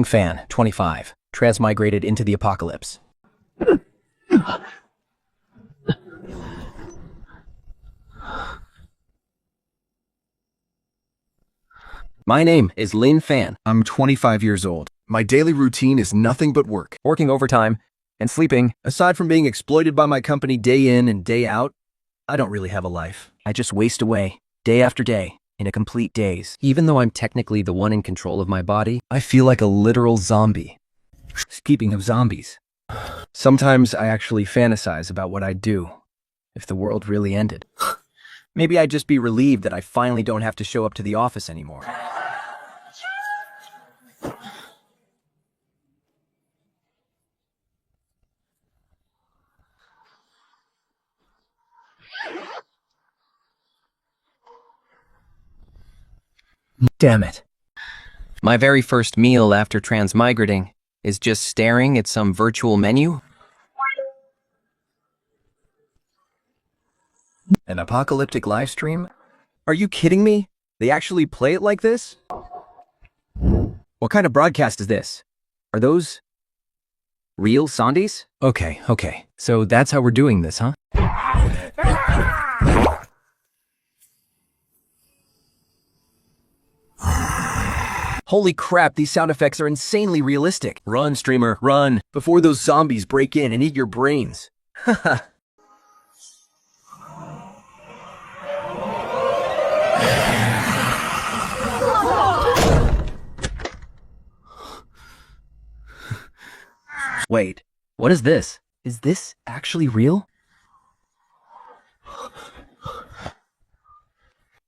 Fan, 25. Transmigrated into the apocalypse. My name is Fan. I'm 25 years old. My daily routine is nothing but work. Working overtime and sleeping. Aside from being exploited by my company day in and day out, I don't really have a life. I just waste away, day after day, in a complete daze. Even though I'm technically the one in control of my body, I feel like a literal zombie. Speaking of zombies, Sometimes I actually fantasize about what I'd do if the world really ended. maybe I'd just be relieved that I finally don't have to show up to the office anymore. Damn it. My very first meal after transmigrating is just staring at some virtual menu. An apocalyptic live stream? Are you kidding me? They actually play it like this? What kind of broadcast is this? Are those real zombies? Okay. So that's how we're doing this, huh? Holy crap, these sound effects are insanely realistic. Run, streamer, run, before those zombies break in and eat your brains. Haha. Wait, what is this? Is this actually real?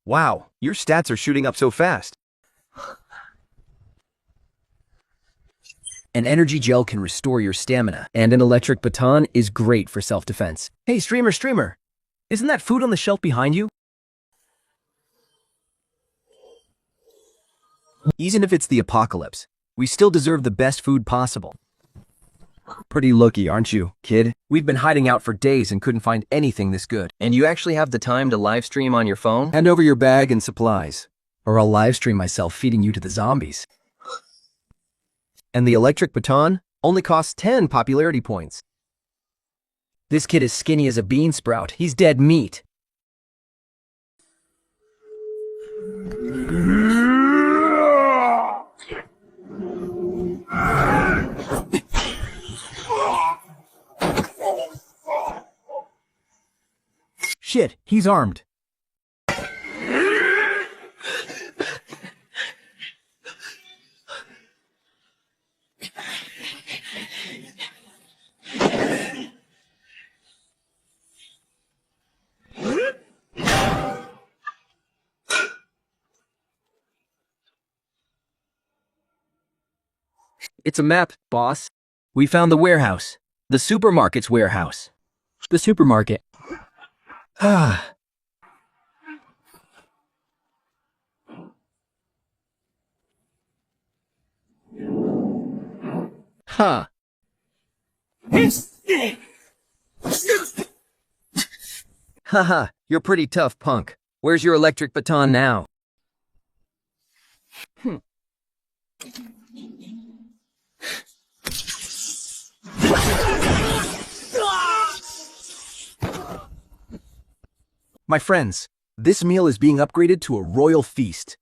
Wow, your stats are shooting up so fast. An energy gel can restore your stamina, and an electric baton is great for self-defense. Hey, streamer, isn't that food on the shelf behind you? Even if it's the apocalypse, we still deserve the best food possible. Pretty lucky, aren't you, kid? We've been hiding out for days and couldn't find anything this good. And you actually have the time to live stream on your phone? Hand over your bag and supplies. Or I'll live stream myself feeding you to the zombies. And the electric baton only costs 10 popularity points. This kid is skinny as a bean sprout. He's dead meat. Shit, he's armed. It's a map, boss. We found the warehouse. The supermarket's warehouse. The supermarket. Ah. Huh. Haha, you're pretty tough, punk. Where's your electric baton now? My friends, this meal is being upgraded to a royal feast.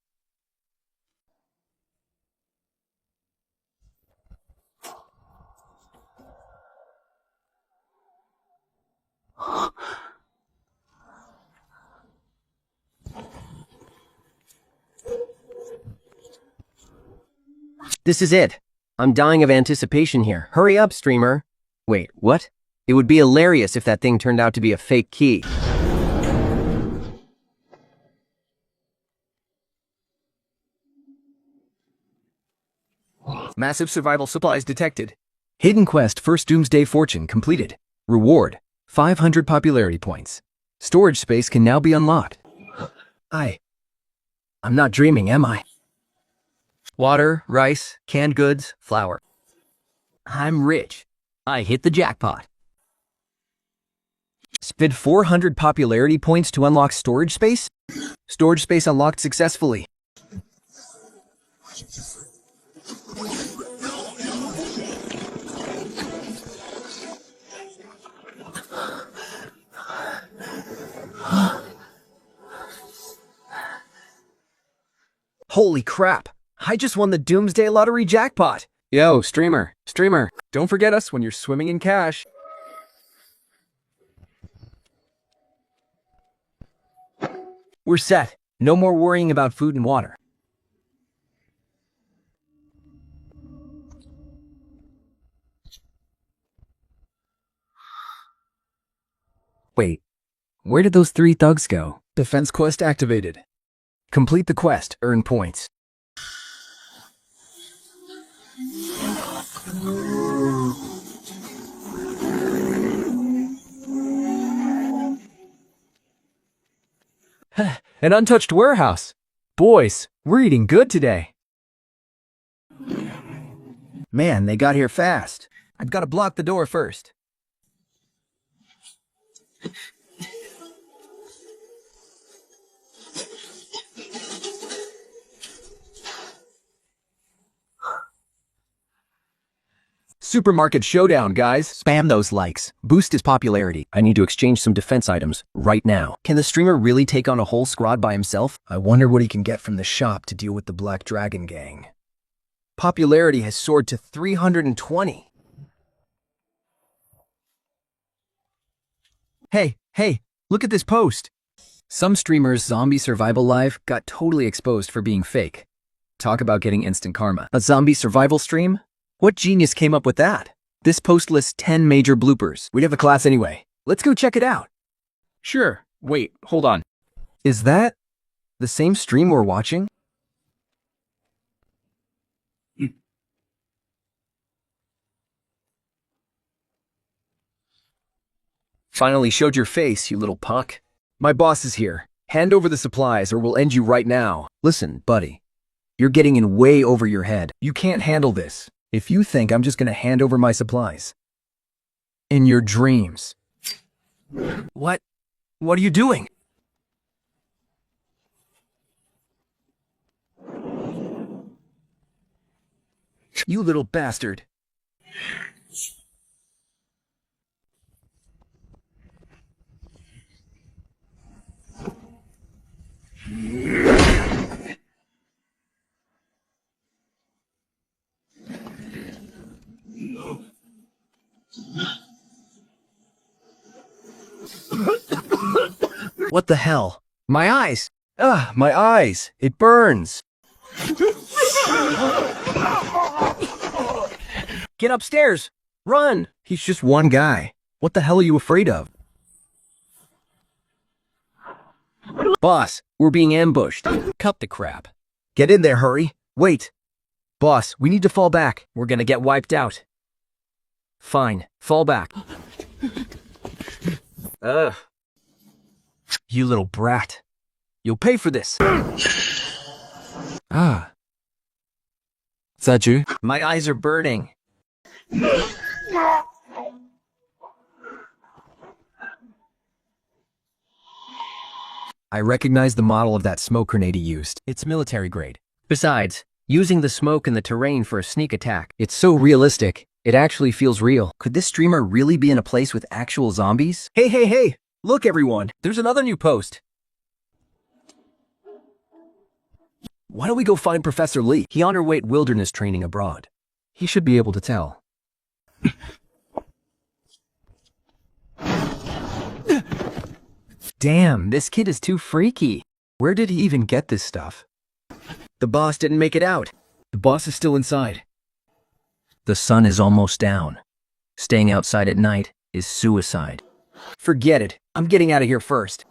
This is it. I'm dying of anticipation here. Hurry up, streamer. Wait, what? It would be hilarious if that thing turned out to be a fake key. Massive survival supplies detected. Hidden quest first doomsday fortune completed. Reward 500 popularity points. Storage space can now be unlocked. I'm not dreaming, am I? Water, rice, canned goods, flour. I'm rich. I hit the jackpot. Spend 400 popularity points to unlock storage space? Storage space unlocked successfully. Holy crap! I just won the Doomsday Lottery jackpot! Yo, streamer, don't forget us when you're swimming in cash. We're set. No more worrying about food and water. Wait, where did those 3 thugs go? Defense quest activated. Complete the quest, earn points. An untouched warehouse. Boys, we're eating good today. Man, they got here fast. I've got to block the door first. Supermarket showdown, guys. Spam those likes. Boost his popularity. I need to exchange some defense items right now. Can the streamer really take on a whole squad by himself? I wonder what he can get from the shop to deal with the Black Dragon gang. Popularity has soared to 320. Hey, look at this post. Some streamers' zombie survival live got totally exposed for being fake. Talk about getting instant karma. A zombie survival stream? What genius came up with that? This post lists 10 major bloopers. We'd have a class anyway. Let's go check it out. Sure. Wait, hold on. Is that the same stream we're watching? Finally showed your face, you little punk. My boss is here. Hand over the supplies or we'll end you right now. Listen, buddy. You're getting in way over your head. You can't handle this. If you think I'm just gonna hand over my supplies. In your dreams. What? What are you doing? You little bastard. What the hell? My eyes! My eyes! It burns! Get upstairs! Run! He's just one guy. What the hell are you afraid of? Boss, we're being ambushed. Cut the crap. Get in there, hurry. Wait. Boss, we need to fall back. We're gonna get wiped out. Fine, fall back. Ugh. You little brat. You'll pay for this. Ah. Is that you? My eyes are burning. I recognize the model of that smoke grenade he used. It's military grade. Besides, using the smoke in the terrain for a sneak attack, it's so realistic, it actually feels real. Could this streamer really be in a place with actual zombies? Hey! Look, everyone, there's another new post. Why don't we go find Professor Lee? He underwent wilderness training abroad. He should be able to tell. Damn, this kid is too freaky. Where did he even get this stuff? The boss didn't make it out. The boss is still inside. The sun is almost down. Staying outside at night is suicide. Forget it. I'm getting out of here first.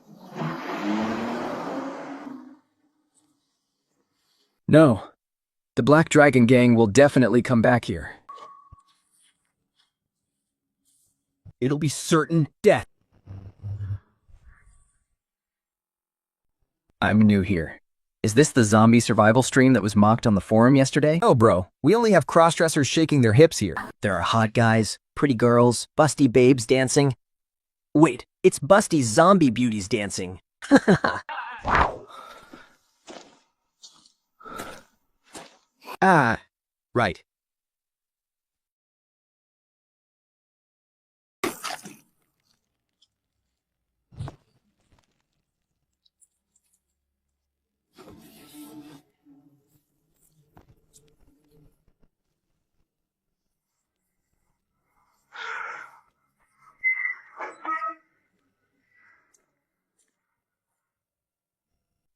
No. The Black Dragon gang will definitely come back here. It'll be certain death. I'm new here. Is this the zombie survival stream that was mocked on the forum yesterday? Oh, bro, we only have crossdressers shaking their hips here. There are hot guys, pretty girls, busty babes dancing. Wait, it's busty zombie beauties dancing. Ah, right.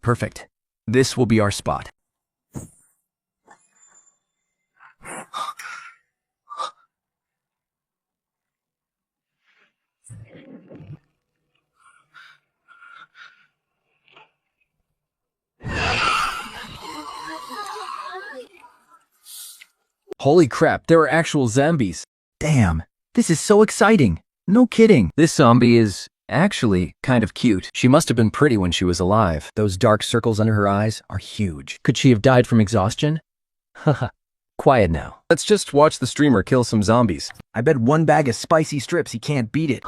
Perfect. This will be our spot. Holy crap, there are actual zombies. Damn, this is so exciting. No kidding. This zombie is actually kind of cute. She must have been pretty when she was alive. Those dark circles under her eyes are huge. Could she have died from exhaustion? Haha. Quiet now. Let's just watch the streamer kill some zombies. I bet one bag of spicy strips he can't beat it.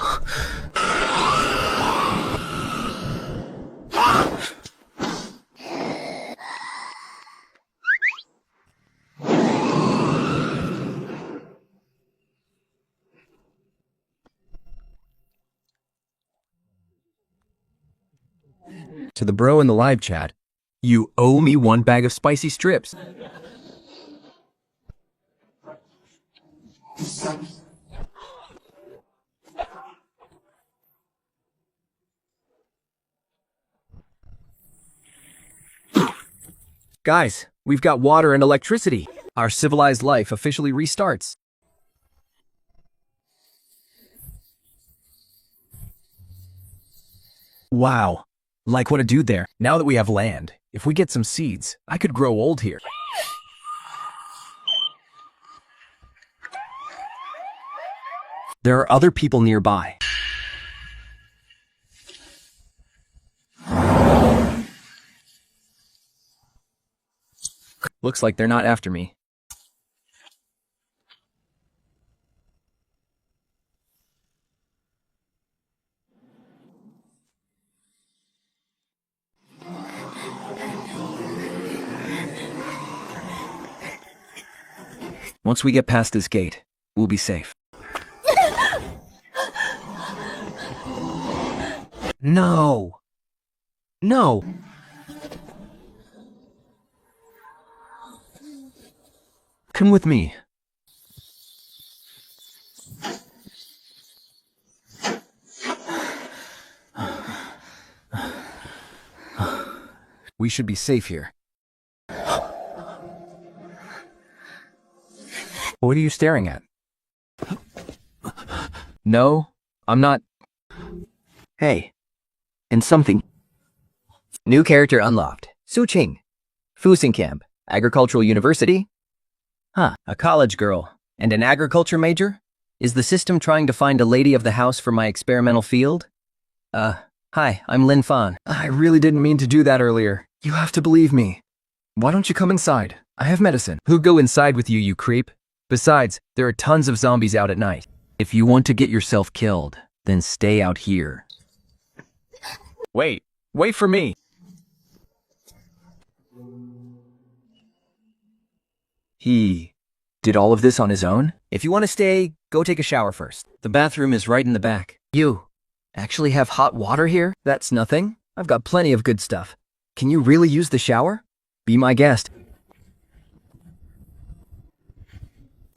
To the bro in the live chat, You owe me one bag of spicy strips. Guys, we've got water and electricity. Our civilized life officially restarts. Wow. Like what a dude there. Now that we have land, if we get some seeds, I could grow old here. There are other people nearby. looks like they're not after me. Once we get past this gate, we'll be safe. No! No! Come with me. We should be safe here. What are you staring at? No, I'm not. Hey. And something. New character unlocked. Su Qing. Fusing Camp. Agricultural University? Huh, a college girl. And an agriculture major? Is the system trying to find a lady of the house for my experimental field? Hi, I'm Lin Fan. I really didn't mean to do that earlier. You have to believe me. Why don't you come inside? I have medicine. Who'll go inside with you, you creep? Besides, there are tons of zombies out at night. If you want to get yourself killed, then stay out here. Wait for me. He did all of this on his own? If you want to stay, go take a shower first. The bathroom is right in the back. You actually have hot water here? That's nothing. I've got plenty of good stuff. Can you really use the shower? Be my guest.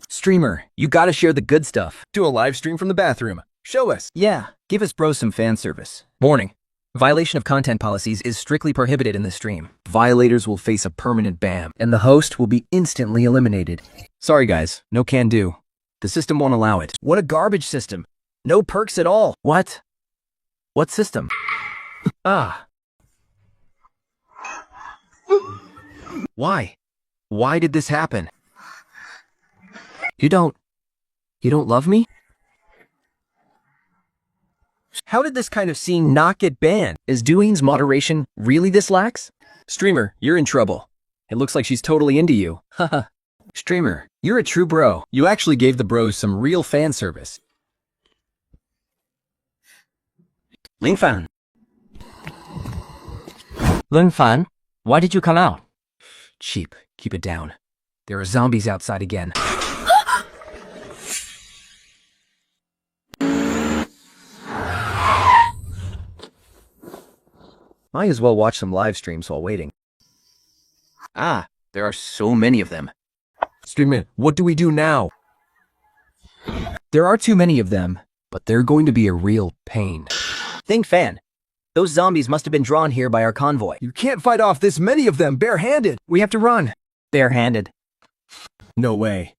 Streamer, you gotta share the good stuff. Do a live stream from the bathroom. Show us. Yeah, give us bros some fan service. Warning. Violation of content policies is strictly prohibited in this stream. Violators will face a permanent ban, and the host will be instantly eliminated. Sorry guys, no can do. The system won't allow it. What a garbage system. No perks at all. What? What system? Ah. Why? Why did this happen? You don't love me? How did this kind of scene not get banned? Is Duane's moderation really this lax? Streamer, you're in trouble. It looks like she's totally into you. Haha. Streamer, you're a true bro. You actually gave the bros some real fan service. Lin Fan. Lin Fan, why did you come out? Cheap. Keep it down. There are zombies outside again. Might as well watch some live streams while waiting. Ah, there are so many of them. Streamer, what do we do now? There are too many of them, but they're going to be a real pain. Think Fan. Those zombies must have been drawn here by our convoy. You can't fight off this many of them barehanded. We have to run. Barehanded. No way.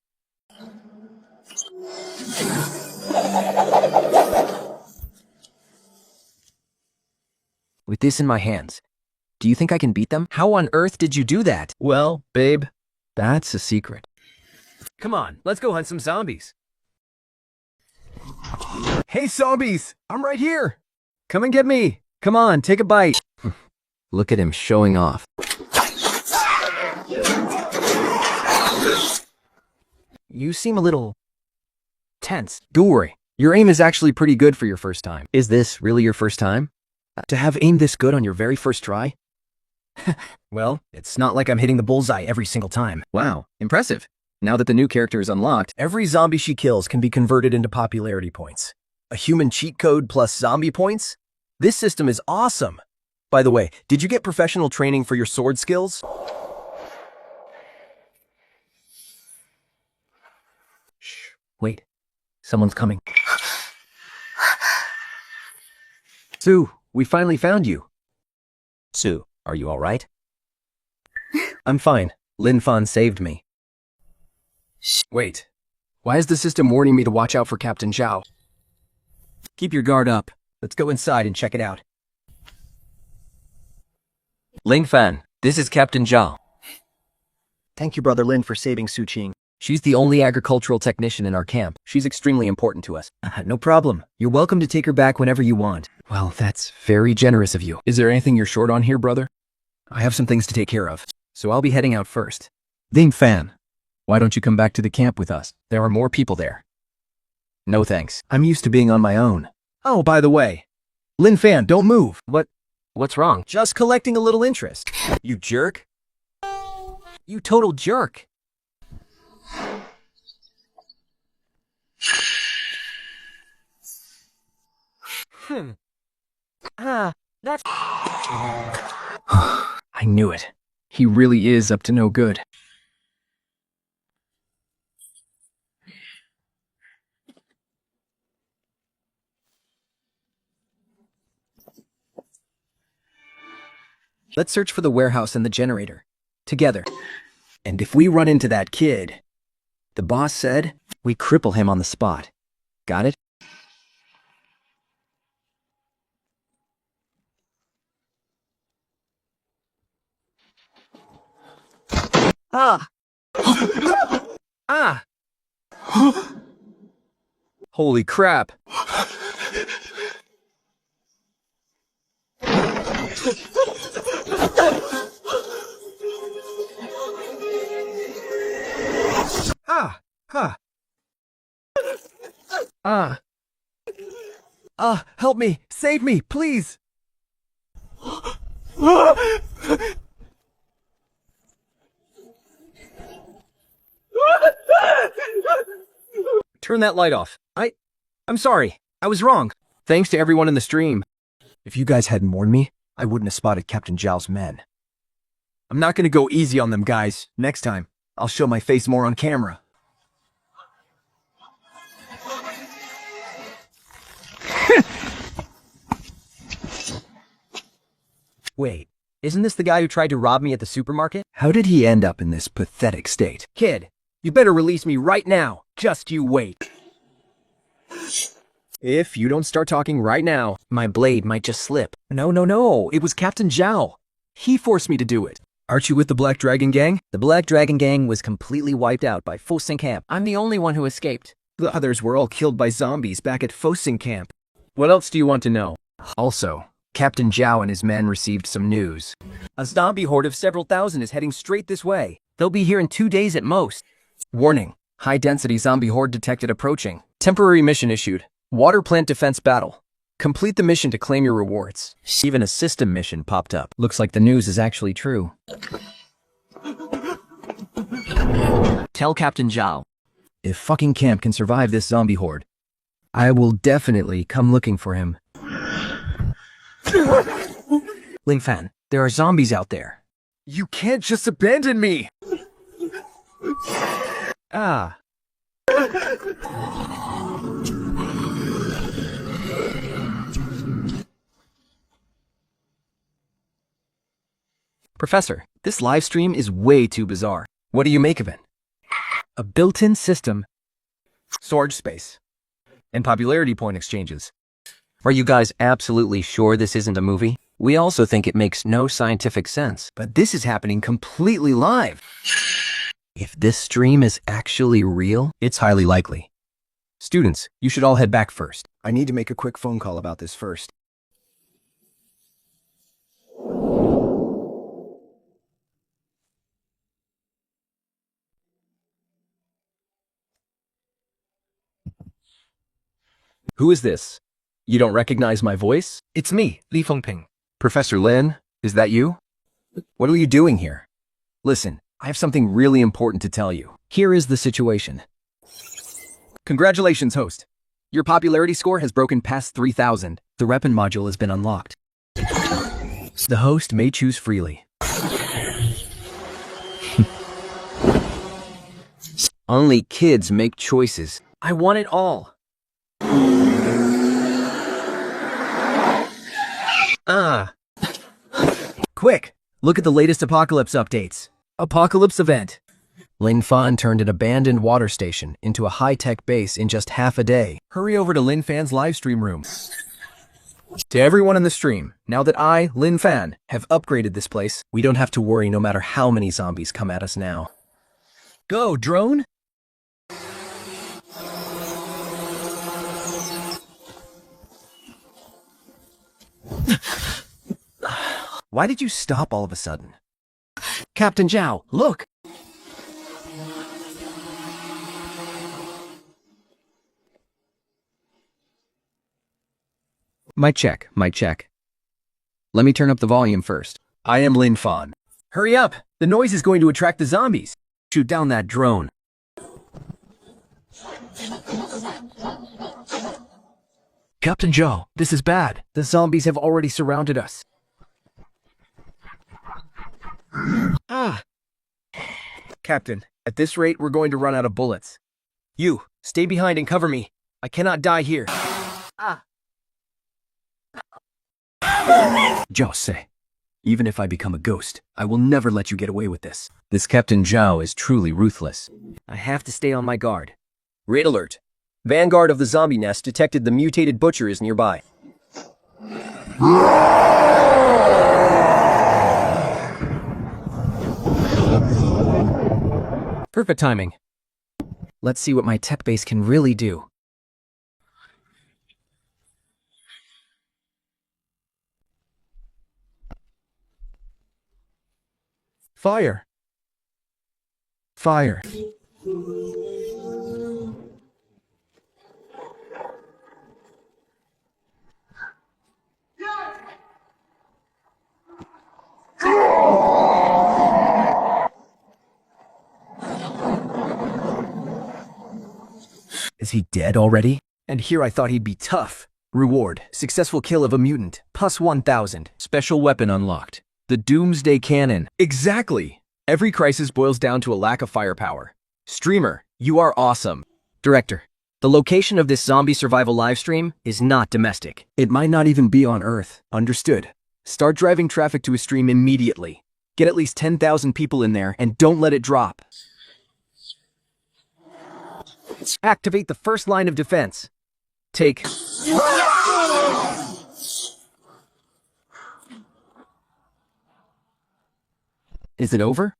With this in my hands, do you think I can beat them? How on earth did you do that? Well, babe, that's a secret. Come on, let's go hunt some zombies. Hey, zombies! I'm right here! Come and get me. Come on, take a bite. Look at him showing off. You seem a little tense. Don't worry. Your aim is actually pretty good for your first time. Is this really your first time? To have aimed this good on your very first try? Well, it's not like I'm hitting the bullseye every single time. Wow, impressive. Now that the new character is unlocked, Every zombie she kills can be converted into popularity points. A human cheat code plus zombie points? This system is awesome! By the way, did you get professional training for your sword skills? Shh, wait. Someone's coming. Sue, we finally found you. Sue, are you alright? I'm fine. Lin Fan saved me. Wait, why is the system warning me to watch out for Captain Zhao? Keep your guard up. Let's go inside and check it out. Ling Fan, this is Captain Zhao. Thank you, Brother Lin, for saving Su Qing. She's the only agricultural technician in our camp. She's extremely important to us. No problem. You're welcome to take her back whenever you want. Well, that's very generous of you. Is there anything you're short on here, brother? I have some things to take care of. So I'll be heading out first. Ling Fan, Why don't you come back to the camp with us? There are more people there. No thanks. I'm used to being on my own. Oh, by the way, Lin Fan, don't move. What's wrong? Just collecting a little interest. You jerk. You total jerk. That's... I knew it. He really is up to no good. Let's search for the warehouse and the generator. Together. And if we run into that kid, the boss said, we cripple him on the spot. Got it? Ah! Ah! Holy crap! Help me! Save me, please! Turn that light off. I'm sorry. I was wrong. Thanks to everyone in the stream. If you guys hadn't warned me, I wouldn't have spotted Captain Zhao's men. I'm not gonna go easy on them, guys. Next time, I'll show my face more on camera. Wait, isn't this the guy who tried to rob me at the supermarket? How did he end up in this pathetic state? Kid, you better release me right now. Just you wait. If you don't start talking right now, my blade might just slip. No. It was Captain Zhao. He forced me to do it. Aren't you with the Black Dragon Gang? The Black Dragon Gang was completely wiped out by Fossing Camp. I'm the only one who escaped. The others were all killed by zombies back at Fossing Camp. What else do you want to know? Also, Captain Zhao and his men received some news. A zombie horde of several thousand is heading straight this way. They'll be here in 2 days at most. Warning, high-density zombie horde detected approaching. Temporary mission issued. Water plant defense battle. Complete the mission to claim your rewards. Even a system mission popped up. Looks like the news is actually true. Tell Captain Zhao. If fucking camp can survive this zombie horde, I will definitely come looking for him. Ling Fan, there are zombies out there. You can't just abandon me! Ah. Professor, this live stream is way too bizarre. What do you make of it? A built-in system. Storage space. And popularity point exchanges. Are you guys absolutely sure this isn't a movie? We also think it makes no scientific sense. But this is happening completely live. If this stream is actually real, It's highly likely. Students, you should all head back first. I need to make a quick phone call about this first. Who is this? You don't recognize my voice? It's me, Li Fengping. Professor Lin, is that you? What are you doing here? Listen, I have something really important to tell you. Here is the situation. Congratulations, host. Your popularity score has broken past 3,000. The weapon module has been unlocked. The host may choose freely. only kids make choices. I want it all. Quick, look at the latest apocalypse updates. Apocalypse event. Lin Fan turned an abandoned water station into a high-tech base in just half a day. Hurry over to Lin Fan's livestream room. To everyone in the stream, now that I, Lin Fan, have upgraded this place, we don't have to worry no matter how many zombies come at us now. Go, drone! Why did you stop all of a sudden? Captain Zhao, look! Mic check, mic check. Let me turn up the volume first. I am Lin Fan. Hurry up! The noise is going to attract the zombies. Shoot down that drone. Captain Zhao, this is bad. The zombies have already surrounded us. Captain, at this rate, we're going to run out of bullets. You, stay behind and cover me. I cannot die here. Jose, even if I become a ghost, I will never let you get away with this. This Captain Zhao is truly ruthless. I have to stay on my guard. Raid alert. Vanguard of the zombie nest detected the mutated butcher is nearby. Perfect timing. Let's see what my tech base can really do. Fire. Fire. Is he dead already? And here I thought he'd be tough. Reward, successful kill of a mutant, plus 1,000. Special weapon unlocked. The Doomsday Cannon. Exactly! Every crisis boils down to a lack of firepower. Streamer, you are awesome. Director, the location of this zombie survival livestream is not domestic. It might not even be on Earth. Understood. Start driving traffic to a stream immediately. Get at least 10,000 people in there and don't let it drop. Activate the first line of defense. Take. Is it over?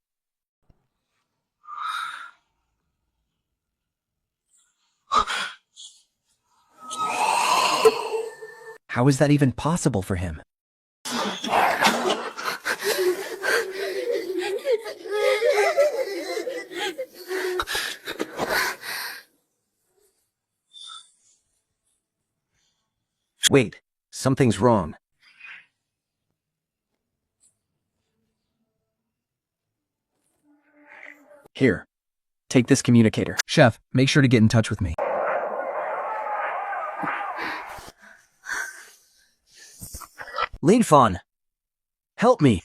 How is that even possible for him? Wait, something's wrong. Here, take this communicator. Chef, make sure to get in touch with me. Lin Fan, help me.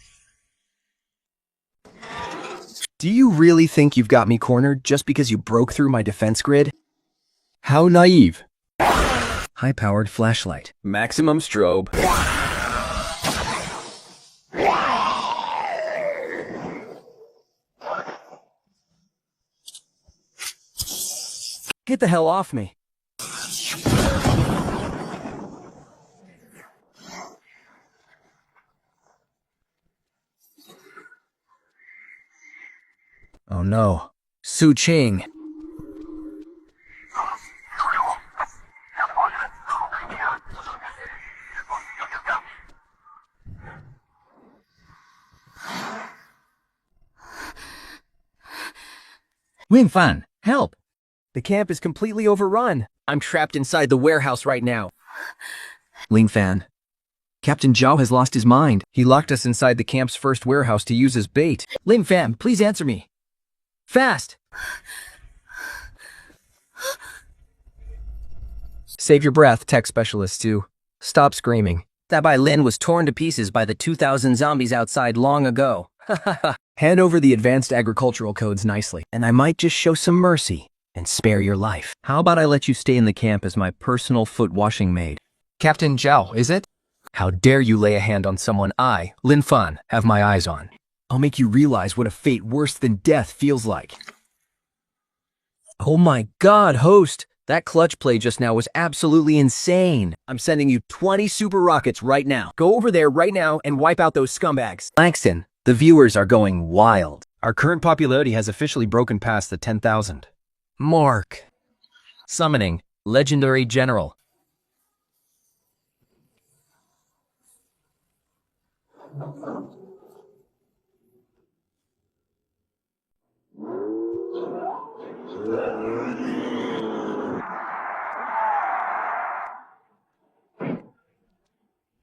Do you really think you've got me cornered just because you broke through my defense grid? How naive. High-powered flashlight. Maximum strobe. Get the hell off me. Oh no. Su Ching. Ling Fan, help! The camp is completely overrun. I'm trapped inside the warehouse right now. Ling Fan, Captain Zhao has lost his mind. He locked us inside the camp's first warehouse to use as bait. Ling Fan, please answer me. Fast! Save your breath, tech specialist 2. Stop screaming. That Bai Lin was torn to pieces by the 2,000 zombies outside long ago. Hand over the advanced agricultural codes nicely. And I might just show some mercy and spare your life. How about I let you stay in the camp as my personal foot washing maid? Captain Zhao, is it? How dare you lay a hand on someone I, Lin Fan, have my eyes on. I'll make you realize what a fate worse than death feels like. Oh my god, host! That clutch play just now was absolutely insane. I'm sending you 20 super rockets right now. Go over there right now and wipe out those scumbags. Langston, the viewers are going wild. Our current popularity has officially broken past the 10,000. Mark. Summoning. Legendary General.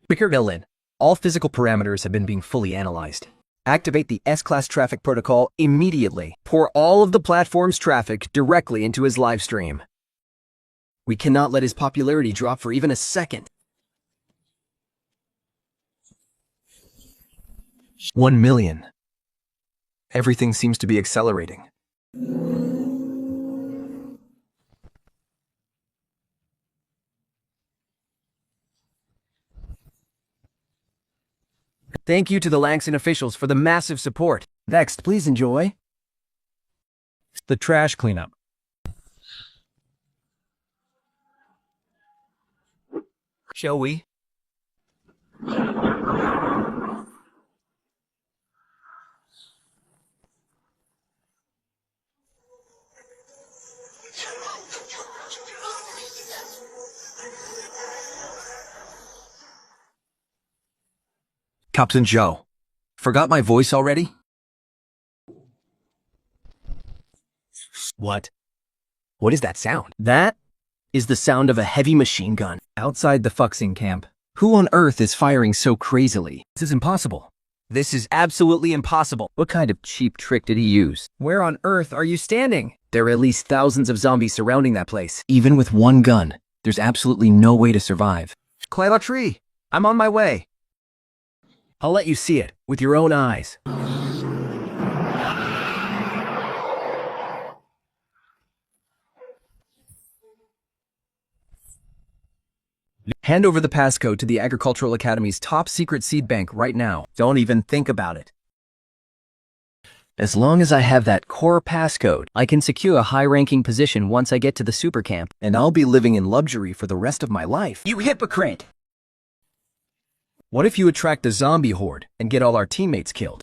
Quicker villain. All physical parameters have been being fully analyzed. Activate the S-Class traffic protocol immediately. Pour all of the platform's traffic directly into his live stream. We cannot let his popularity drop for even a second. 1 million. Everything seems to be accelerating. Thank you to the Langston officials for the massive support. Next, please enjoy the trash cleanup. Shall we? Captain Zhao, forgot my voice already? What? What is that sound? That is the sound of a heavy machine gun outside the Fuxing camp. Who on earth is firing so crazily? This is impossible. This is absolutely impossible. What kind of cheap trick did he use? Where on earth are you standing? There are at least thousands of zombies surrounding that place. Even with one gun, there's absolutely no way to survive. Climb a tree. I'm on my way. I'll let you see it with your own eyes. Hand over the passcode to the Agricultural Academy's top secret seed bank right now. Don't even think about it. As long as I have that core passcode, I can secure a high-ranking position once I get to the super camp. And I'll be living in luxury for the rest of my life. You hypocrite! What if you attract a zombie horde and get all our teammates killed?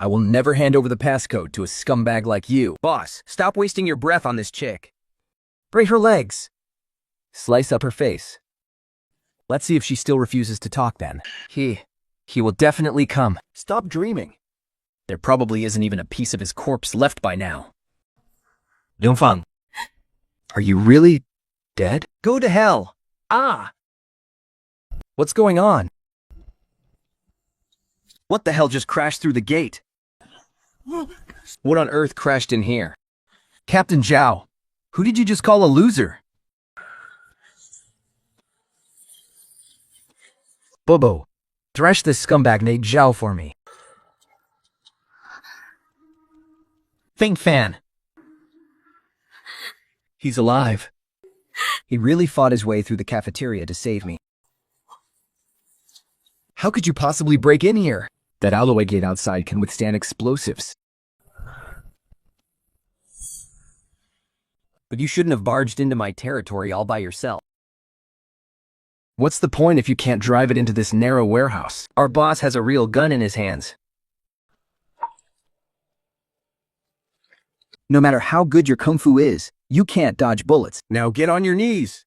I will never hand over the passcode to a scumbag like you. Boss, stop wasting your breath on this chick. Break her legs. Slice up her face. Let's see if she still refuses to talk then. He will definitely come. Stop dreaming. There probably isn't even a piece of his corpse left by now. Liu Fang, Are you really dead? go to hell. Ah! What's going on? What the hell just crashed through the gate? What on earth crashed in here? Captain Zhao, who did you just call a loser? Bobo, thrash this scumbag named Zhao for me. Think Fan. He's alive. He really fought his way through the cafeteria to save me. How could you possibly break in here? That alleyway gate outside can withstand explosives. But you shouldn't have barged into my territory all by yourself. What's the point if you can't drive it into this narrow warehouse? Our boss has a real gun in his hands. No matter how good your kung fu is, you can't dodge bullets. Now get on your knees.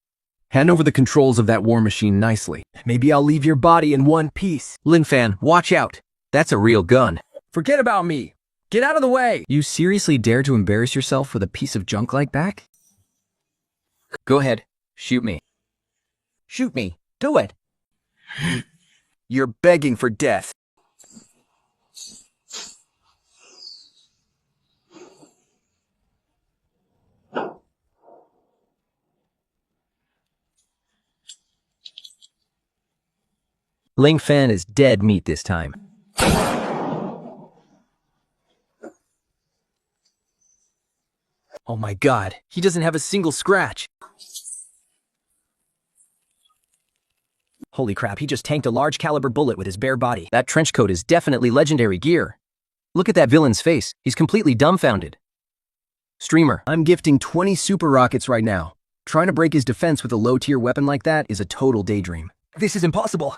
Hand over the controls of that war machine nicely. Maybe I'll leave your body in one piece. Lin Fan, watch out. That's a real gun. Forget about me. Get out of the way. You seriously dare to embarrass yourself with a piece of junk like that? Go ahead. Shoot me. Shoot me. Do it. You're begging for death. Ling Fan is dead meat this time. Oh my god, he doesn't have a single scratch. Holy crap, he just tanked a large caliber bullet with his bare body. That trench coat is definitely legendary gear. Look at that villain's face. He's completely dumbfounded. Streamer, I'm gifting 20 super rockets right now. Trying to break his defense with a low-tier weapon like that is a total daydream. This is impossible.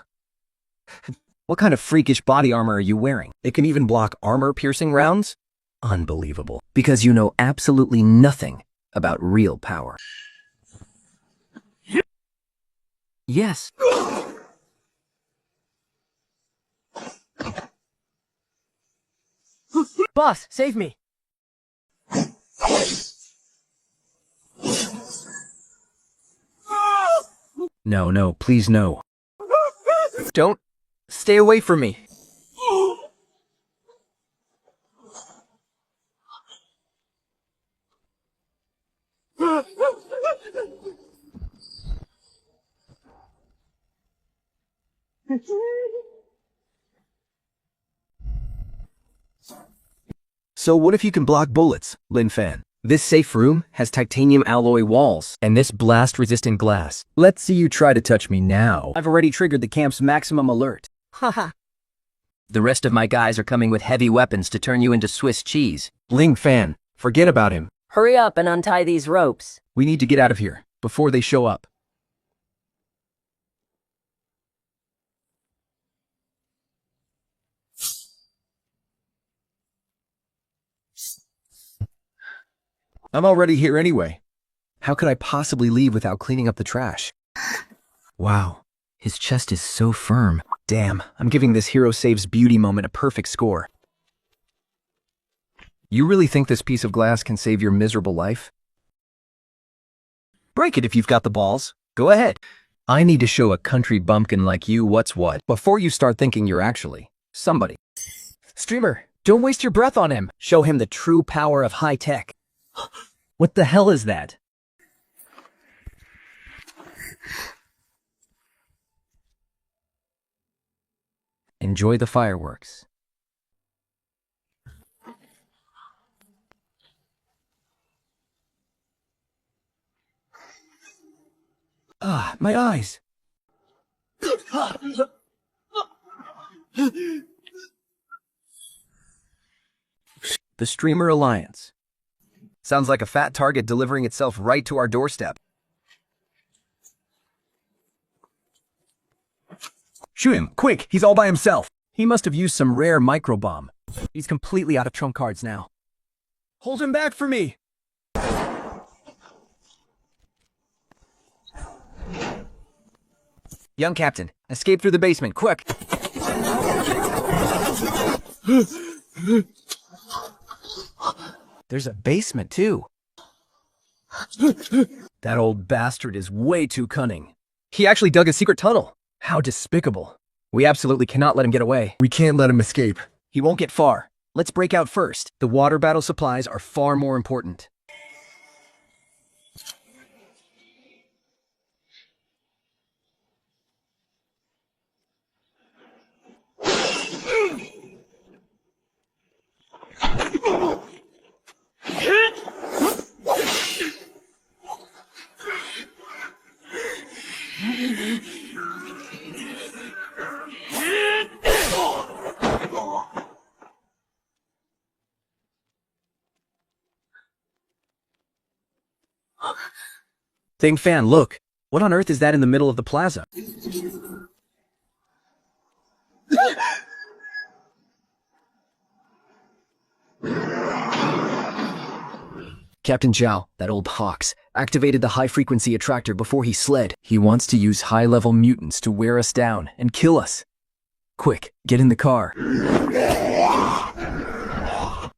What kind of freakish body armor are you wearing? it can even block armor-piercing rounds? Unbelievable. Because you know absolutely nothing about real power. Yes. Boss, save me. No, please no. Don't. Stay away from me. So what if you can block bullets, Lin Fan? This safe room has titanium alloy walls and this blast-resistant glass. Let's see you try to touch me now. I've already triggered the camp's maximum alert. Haha. The rest of my guys are coming with heavy weapons to turn you into Swiss cheese. Ling Fan, forget about him. Hurry up and untie these ropes. We need to get out of here before they show up. I'm already here anyway. How could I possibly leave without cleaning up the trash? Wow, his chest is so firm. Damn, I'm giving this hero saves beauty moment a perfect score. You really think this piece of glass can save your miserable life? Break it if you've got the balls. Go ahead. I need to show a country bumpkin like you what's what before you start thinking you're actually somebody. Streamer, don't waste your breath on him. Show him the true power of high tech. What the hell is that? Enjoy the fireworks. Ah, my eyes. The Streamer Alliance. Sounds like a fat target delivering itself right to our doorstep. Shoot him, quick, he's all by himself. He must have used some rare microbomb. He's completely out of trump cards now. Hold him back for me. Young Captain, escape through the basement, quick! There's a basement, too. That old bastard is way too cunning. He actually dug a secret tunnel. How despicable. We absolutely cannot let him get away. We can't let him escape. He won't get far. Let's break out first. The water battle supplies are far more important. Thing fan, look. What on earth is that in the middle of the plaza? Captain Zhao, that old Hawks, activated the high-frequency attractor before he slid. He wants to use high-level mutants to wear us down and kill us. Quick, get in the car.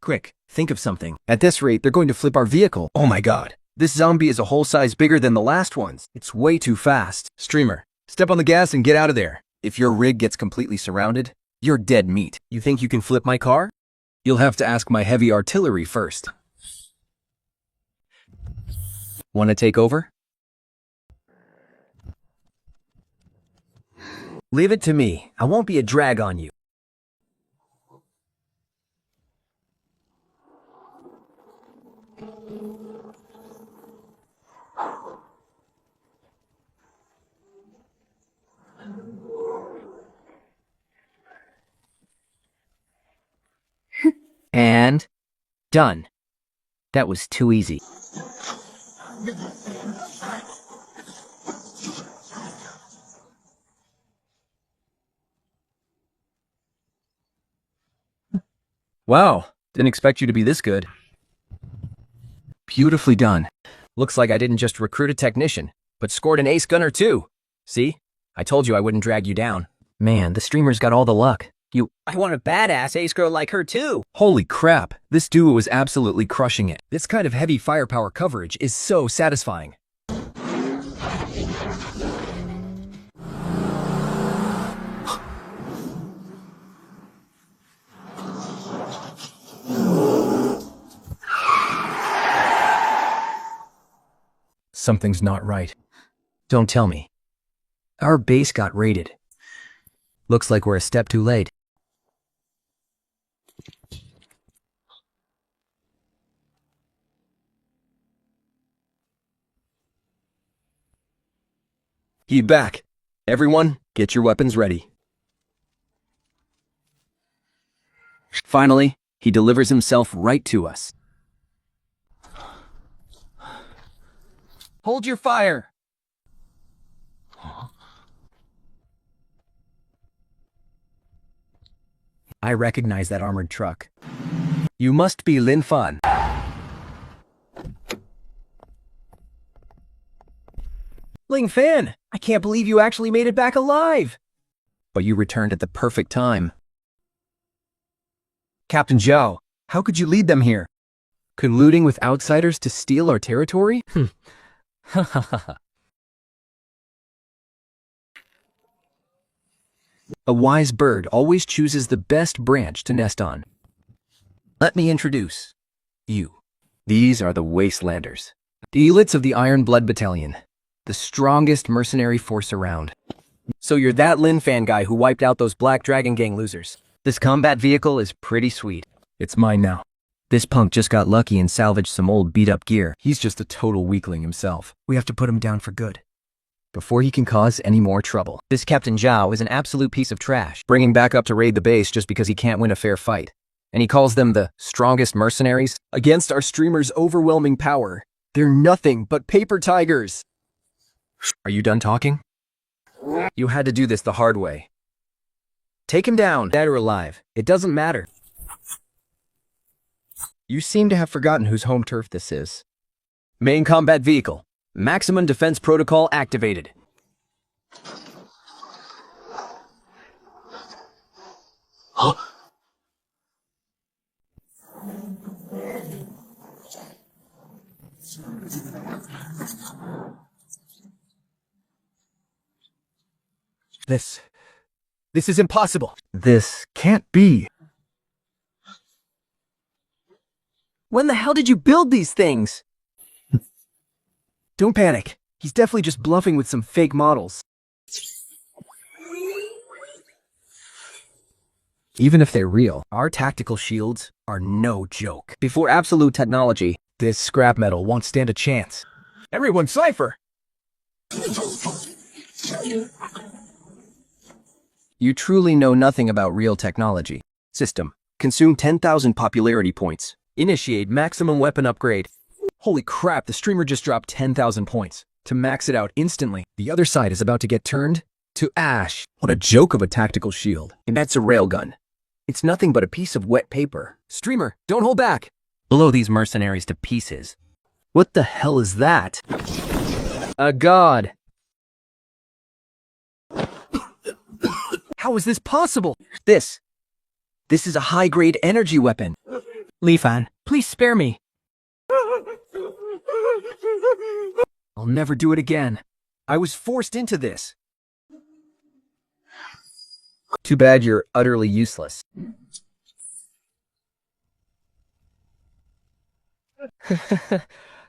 Quick, think of something. At this rate, they're going to flip our vehicle. Oh my god. This zombie is a whole size bigger than the last ones. It's way too fast. Streamer, step on the gas and get out of there. If your rig gets completely surrounded, you're dead meat. You think you can flip my car? You'll have to ask my heavy artillery first. Want to take over? Leave it to me. I won't be a drag on you. And done. That was too easy. Wow, didn't expect you to be this good. Beautifully done. Looks like I didn't just recruit a technician, but scored an ace gunner too. See? I told you I wouldn't drag you down. Man, the streamer's got all the luck. I want a badass ace girl like her too. Holy crap, this duo is absolutely crushing it. This kind of heavy firepower coverage is so satisfying. Something's not right. Don't tell me. Our base got raided. Looks like we're a step too late. He's back. Everyone, get your weapons ready. Finally, he delivers himself right to us. Hold your fire! I recognize that armored truck. You must be Lin Fan. Ling Fan, I can't believe you actually made it back alive! But you returned at the perfect time. Captain Zhao, how could you lead them here? Colluding with outsiders to steal our territory? Ha ha ha. A wise bird always chooses the best branch to nest on. Let me introduce you. These are the Wastelanders. The elites of the Iron Blood Battalion. The strongest mercenary force around. So you're that Lin Fan guy who wiped out those Black Dragon Gang losers. This combat vehicle is pretty sweet. It's mine now. This punk just got lucky and salvaged some old beat-up gear. He's just a total weakling himself. We have to put him down for good, before he can cause any more trouble. This Captain Zhao is an absolute piece of trash. Bringing back up to raid the base just because he can't win a fair fight. And he calls them the strongest mercenaries? Against our streamer's overwhelming power, they're nothing but paper tigers. Are you done talking? You had to do this the hard way. Take him down, dead or alive. It doesn't matter. You seem to have forgotten whose home turf this is. Main combat vehicle. Maximum defense protocol activated. Huh? This is impossible. This can't be. When the hell did you build these things? Don't panic. He's definitely just bluffing with some fake models. Even if they're real, our tactical shields are no joke. Before absolute technology, this scrap metal won't stand a chance. Everyone cipher! You truly know nothing about real technology. System. Consume 10,000 popularity points. Initiate maximum weapon upgrade. Holy crap, the streamer just dropped 10,000 points. to max it out instantly. The other side is about to get turned to ash. What a joke of a tactical shield. And that's a railgun. It's nothing but a piece of wet paper. Streamer, don't hold back. Blow these mercenaries to pieces. What the hell is that? A god. How is this possible? This is a high-grade energy weapon. Li Fan, please spare me. I'll never do it again. I was forced into this. Too bad you're utterly useless.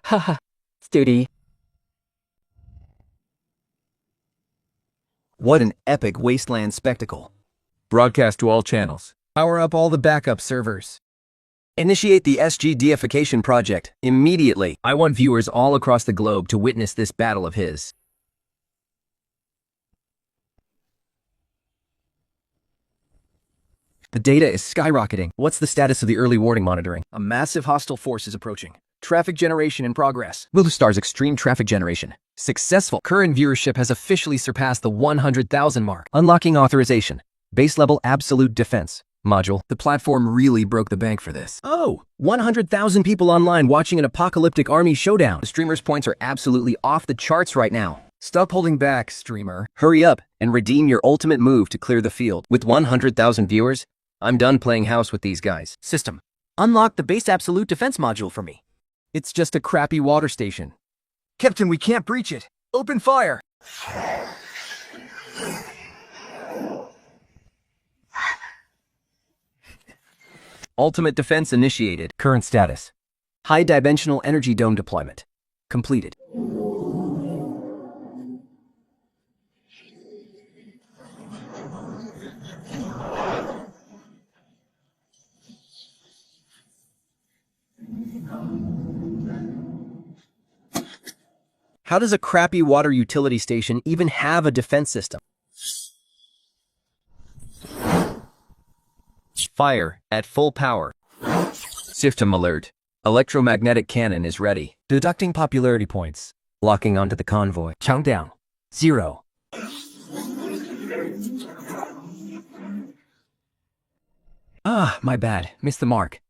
Haha, Studi. What an epic wasteland spectacle. Broadcast to all channels. Power up all the backup servers. Initiate the SG deification project immediately. I want viewers all across the globe to witness this battle of his. The data is skyrocketing. What's the status of the early warning monitoring? A massive hostile force is approaching. Traffic generation in progress. Wildstar's extreme traffic generation. Successful. Current viewership has officially surpassed the 100,000 mark. Unlocking authorization. Base level absolute defense. Module. The platform really broke the bank for this. Oh, 100,000 people online watching an apocalyptic army showdown. The streamer's points are absolutely off the charts right now. Stop holding back, streamer. Hurry up and redeem your ultimate move to clear the field. With 100,000 viewers, I'm done playing house with these guys. System, unlock the base absolute defense module for me. It's just a crappy water station. Captain, we can't breach it. Open fire. Ultimate defense initiated. Current status. High dimensional energy dome deployment. Completed. How does a crappy water utility station even have a defense system? Fire at full power. System alert. Electromagnetic cannon is ready. Deducting popularity points. Locking onto the convoy. Countdown. 0. Ah, my bad. Missed the mark.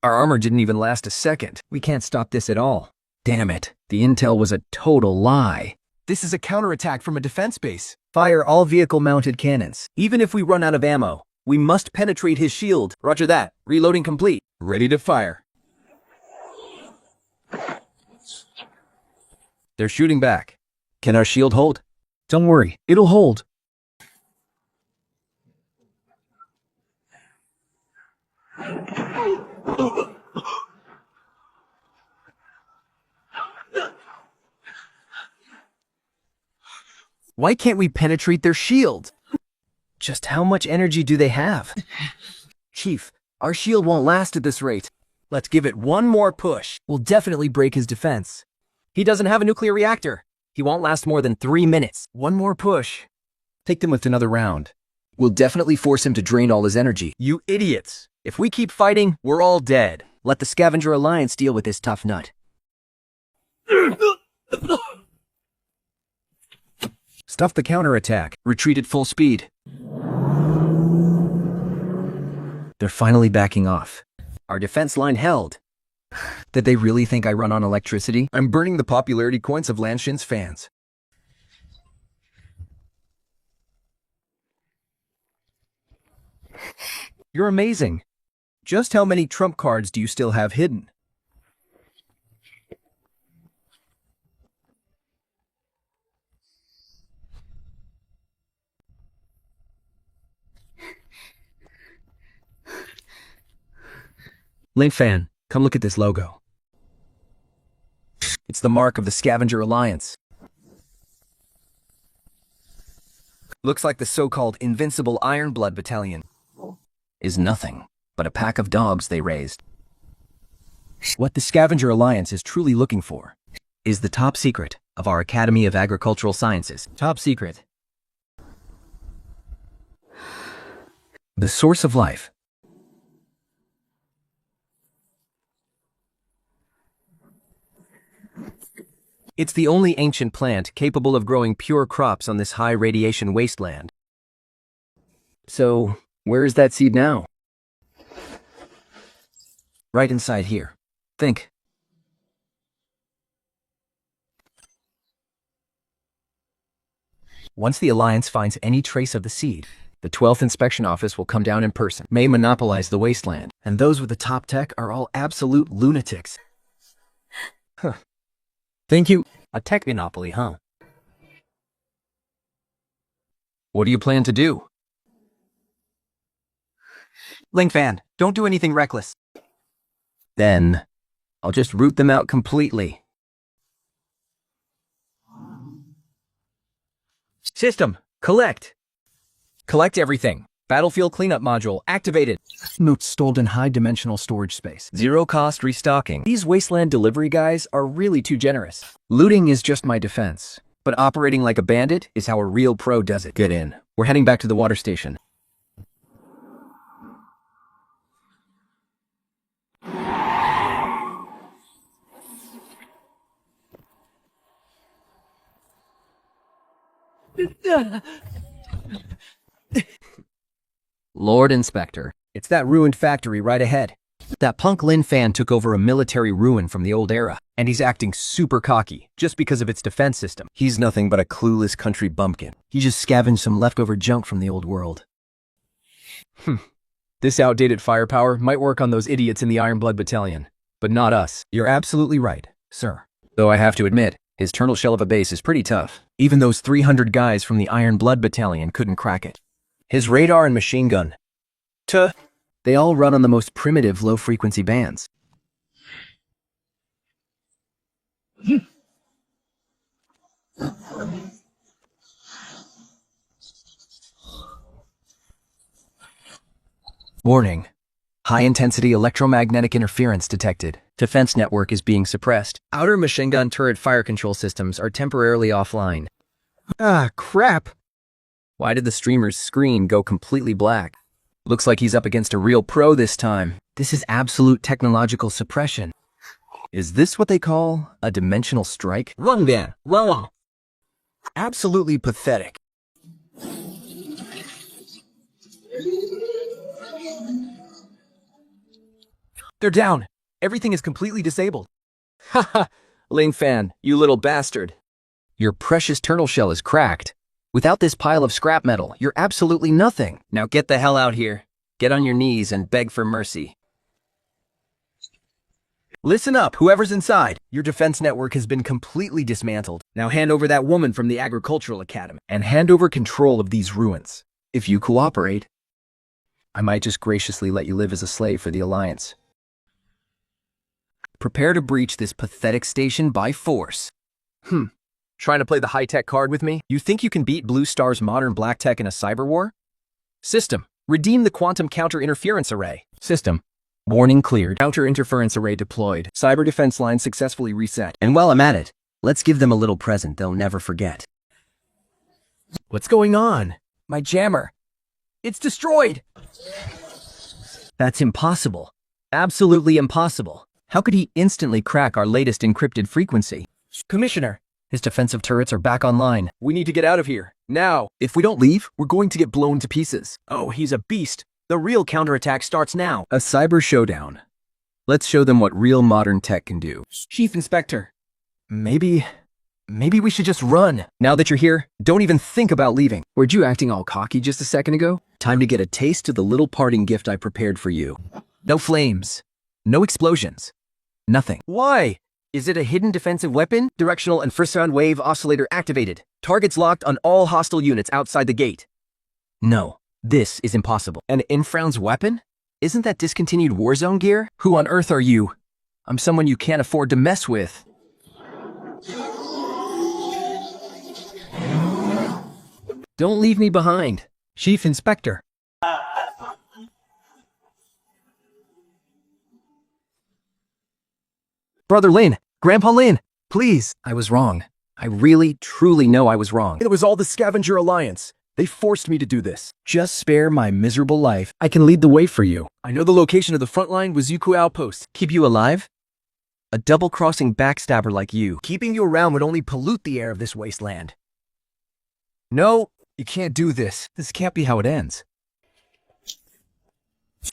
Our armor didn't even last a second. We can't stop this at all. Damn it. The intel was a total lie. This is a counterattack from a defense base. Fire all vehicle-mounted cannons. Even if we run out of ammo, we must penetrate his shield. Roger that. Reloading complete. Ready to fire. They're shooting back. Can our shield hold? Don't worry, it'll hold. Why can't we penetrate their shield? Just how much energy do they have? Chief, our shield won't last at this rate. Let's give it one more push. We'll definitely break his defense. He doesn't have a nuclear reactor. He won't last more than 3 minutes. One more push. Take them with another round. We'll definitely force him to drain all his energy. You idiots. If we keep fighting, we're all dead. Let the Scavenger Alliance deal with this tough nut. Stuff the counterattack. Retreat at full speed. They're finally backing off. Our defense line held. Did they really think I run on electricity? I'm burning the popularity coins of Lanshin's fans. You're amazing. Just how many trump cards do you still have hidden? Link fan, come look at this logo. It's the mark of the Scavenger Alliance. Looks like the so-called Invincible Ironblood Battalion Is nothing but a pack of dogs they raised. what the Scavenger Alliance is truly looking for is the top secret of our Academy of Agricultural Sciences. Top secret. The source of life. It's the only ancient plant capable of growing pure crops on this high radiation wasteland. So, where is that seed now? Right inside here. Think. Once the Alliance finds any trace of the seed, The 12th Inspection Office will come down in person, may monopolize the wasteland. and those with the top tech are all absolute lunatics. Thank you. A tech monopoly, huh? What do you plan to do? Ling Fan, don't do anything reckless. Then, I'll just root them out completely. System, collect. Collect everything. Battlefield cleanup module activated. Moot stored in high-dimensional storage space. Zero cost restocking. These wasteland delivery guys are really too generous. Looting is just my defense, but operating like a bandit is how a real pro does it. Get in. We're heading back to the water station. Lord Inspector, it's that ruined factory right ahead. That punk Lin Fan took over a military ruin from the old era, and he's acting super cocky just because of its defense system. He's nothing but a clueless country bumpkin. He just scavenged some leftover junk from the old world. This outdated firepower might work on those idiots in the Iron Blood Battalion, but not us. You're absolutely right, sir. Though I have to admit, his turtle shell of a base is pretty tough. Even those 300 guys from the Iron Blood Battalion couldn't crack it. His radar and machine gun, they all run on the most primitive low-frequency bands. Warning. High-intensity electromagnetic interference detected. Defense network is being suppressed. Outer machine gun turret fire control systems are temporarily offline. Ah, crap. Why did the streamer's screen go completely black? Looks like he's up against a real pro this time. This is absolute technological suppression. Is this what they call a dimensional strike? Absolutely pathetic. They're down. Everything is completely disabled. Haha, Ling Fan, you little bastard. Your precious turtle shell is cracked. Without this pile of scrap metal, you're absolutely nothing. Now get the hell out here. Get on your knees and beg for mercy. Listen up, whoever's inside. Your defense network has been completely dismantled. Now hand over that woman from the Agricultural Academy and hand over control of these ruins. If you cooperate, I might just graciously let you live as a slave for the Alliance. Prepare to breach this pathetic station by force. Trying to play the high-tech card with me? You think you can beat Blue Star's modern black tech in a cyber war? System, redeem the quantum counter-interference array. System. Warning cleared. Counter-interference array deployed. Cyber defense line successfully reset. And while I'm at it, let's give them a little present they'll never forget. What's going on? My jammer. It's destroyed! That's impossible. Absolutely impossible. How could he instantly crack our latest encrypted frequency? Commissioner, his defensive turrets are back online. we need to get out of here. Now. If we don't leave, we're going to get blown to pieces. Oh, he's a beast. The real counterattack starts now. A cyber showdown. Let's show them what real modern tech can do. Chief Inspector. Maybe we should just run. Now that you're here, don't even think about leaving. Weren't you acting all cocky just a second ago? Time to get a taste of the little parting gift I prepared for you. No flames. No explosions. Nothing. Why? Is it a hidden defensive weapon? Directional and infrasound wave oscillator activated. Targets locked on all hostile units outside the gate. No, this is impossible. An infrasound weapon? Isn't that discontinued Warzone gear? Who on earth are you? I'm someone you can't afford to mess with. Don't leave me behind. Chief Inspector. Brother Lin, Grandpa Lin, Please. I was wrong. I really, truly know I was wrong. It was all the Scavenger Alliance. They forced me to do this. Just spare my miserable life. I can lead the way for you. I know the location of the front line was Yuku Outpost. Keep you alive? A double-crossing backstabber like you. Keeping you around would only pollute the air of this wasteland. No, you can't do this. This can't be how it ends.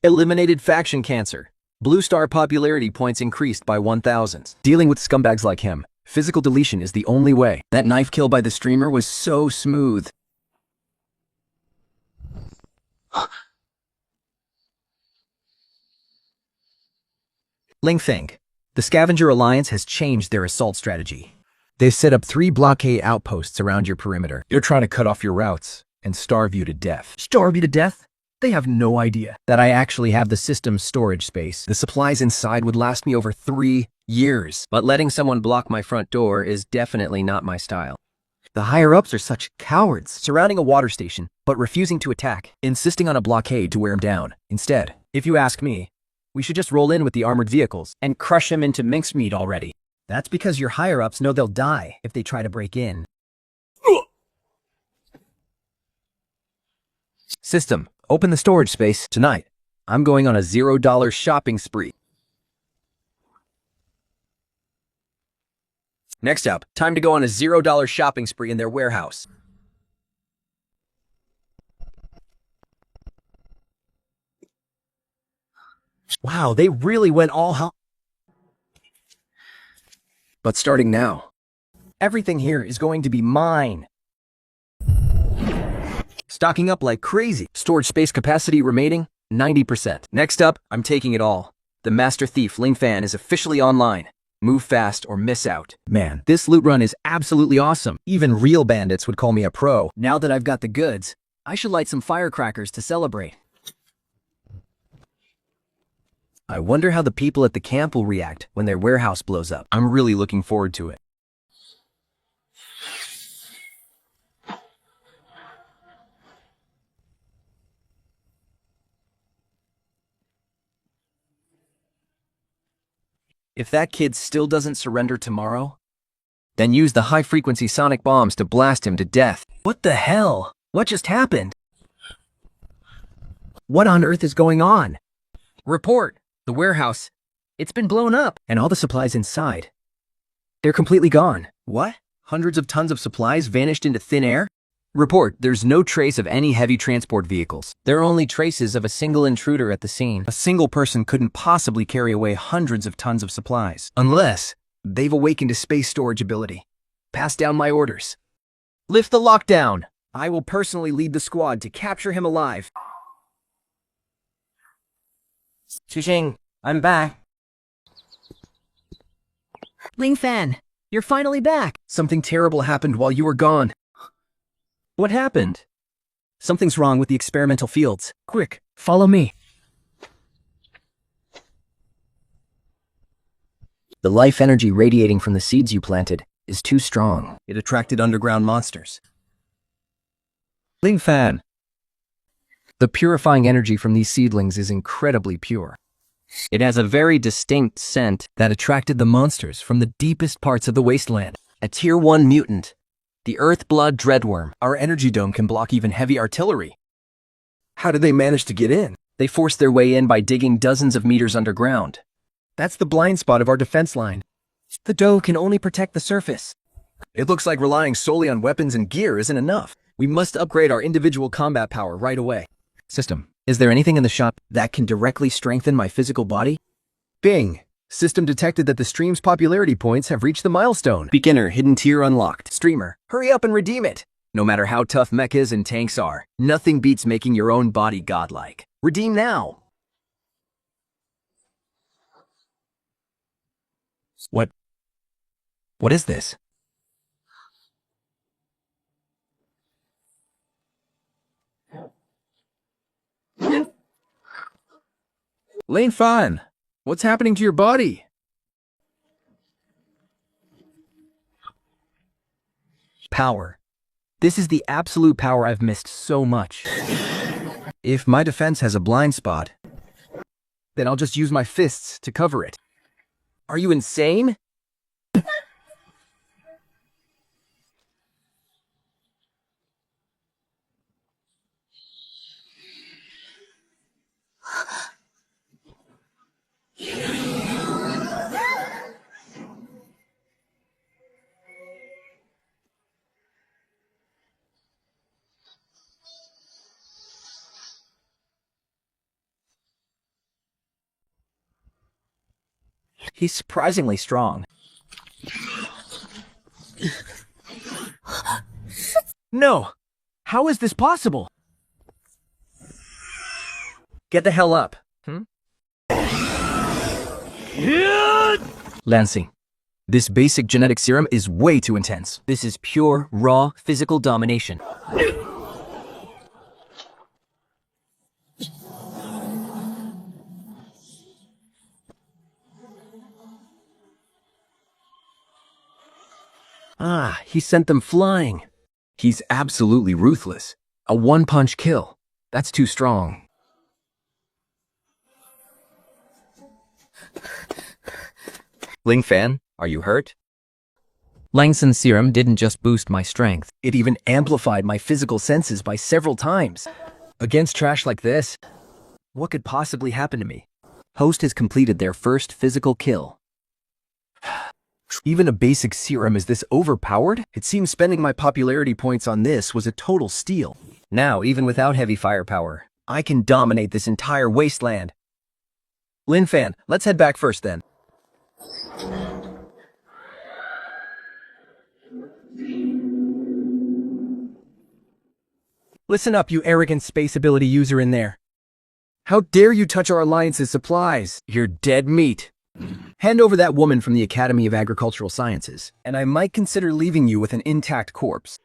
Eliminated faction cancer. Blue Star popularity points increased by 1,000. Dealing with scumbags like him, physical deletion is the only way. That knife kill by the streamer was so smooth. Ling Feng. The Scavenger Alliance has changed their assault strategy. They've set up 3 blockade outposts around your perimeter. They're trying to cut off your routes and starve you to death. Starve you to death? They have no idea That I actually have the system's storage space. The supplies inside would last me over 3 years. But letting someone block my front door is definitely not my style. The higher-ups are such cowards. Surrounding a water station, but refusing to attack. Insisting on a blockade to wear him down. Instead, if you ask me, we should just roll in with the armored vehicles And crush him into mincemeat already. That's because your higher-ups know they'll die if they try to break in. System, open the storage space. Tonight, I'm going on a $0 shopping spree. Next up, time to go on a $0 shopping spree in their warehouse. Wow, they really went all out. But starting now, everything here is going to be mine. Stocking up like crazy. Storage space capacity remaining 90%. Next up, I'm taking it all. The master thief Ling Fan is officially online. Move fast or miss out. Man, this loot run is absolutely awesome. Even real bandits would call me a pro. Now that I've got the goods, I should light some firecrackers to celebrate. I wonder how the people at the camp will react when their warehouse blows up. I'm really looking forward to it. If that kid still doesn't surrender tomorrow, then use the high-frequency sonic bombs to blast him to death. What the hell? What just happened? What on earth is going on? Report. The warehouse. It's been blown up. And all the supplies inside. They're completely gone. What? Hundreds of tons of supplies vanished into thin air? Report. There's no trace of any heavy transport vehicles. There are only traces of a single intruder at the scene. A single person couldn't possibly carry away hundreds of tons of supplies. Unless they've awakened a space storage ability. Pass down my orders. Lift the lockdown. I will personally lead the squad to capture him alive. Xuxing, I'm back. Ling Fan, you're finally back. Something terrible happened while you were gone. What happened? Something's wrong with the experimental fields. Quick, follow me. The life energy radiating from the seeds you planted is too strong. It attracted underground monsters. Ling Fan. The purifying energy from these seedlings is incredibly pure. It has a very distinct scent that attracted the monsters from the deepest parts of the wasteland. A Tier 1 mutant. The Earthblood Dreadworm. Our energy dome can block even heavy artillery. How did they manage to get in? They forced their way in by digging dozens of meters underground. That's the blind spot of our defense line. The dome can only protect the surface. It looks like relying solely on weapons and gear isn't enough. We must upgrade our individual combat power right away. System, is there anything in the shop that can directly strengthen my physical body? Bing. System detected that the stream's popularity points have reached the milestone. Beginner hidden tier unlocked. Streamer, hurry up and redeem it. No matter how tough mechas and tanks are, nothing beats making your own body godlike. Redeem now. What is this? Lane Fan, what's happening to your body? Power. This is the absolute power I've missed so much. If my defense has a blind spot, then I'll just use my fists to cover it. Are you insane? He's surprisingly strong. No! How is this possible? Get the hell up. Lansing, this basic genetic serum is way too intense. This is pure, raw, physical domination. Ah, he sent them flying. He's absolutely ruthless. A one-punch kill. That's too strong. Ling Fan, are you hurt? Langson's serum didn't just boost my strength. It even amplified my physical senses by several times. Against trash like this, what could possibly happen to me? Host has completed their first physical kill. Even a basic serum is this overpowered? It seems spending my popularity points on this was a total steal. Now, even without heavy firepower, I can dominate this entire wasteland. Lin Fan, let's head back first then. Listen up, you arrogant space ability user in there. How dare you touch our Alliance's supplies? You're dead meat. Hand over that woman from the Academy of Agricultural Sciences, and I might consider leaving you with an intact corpse.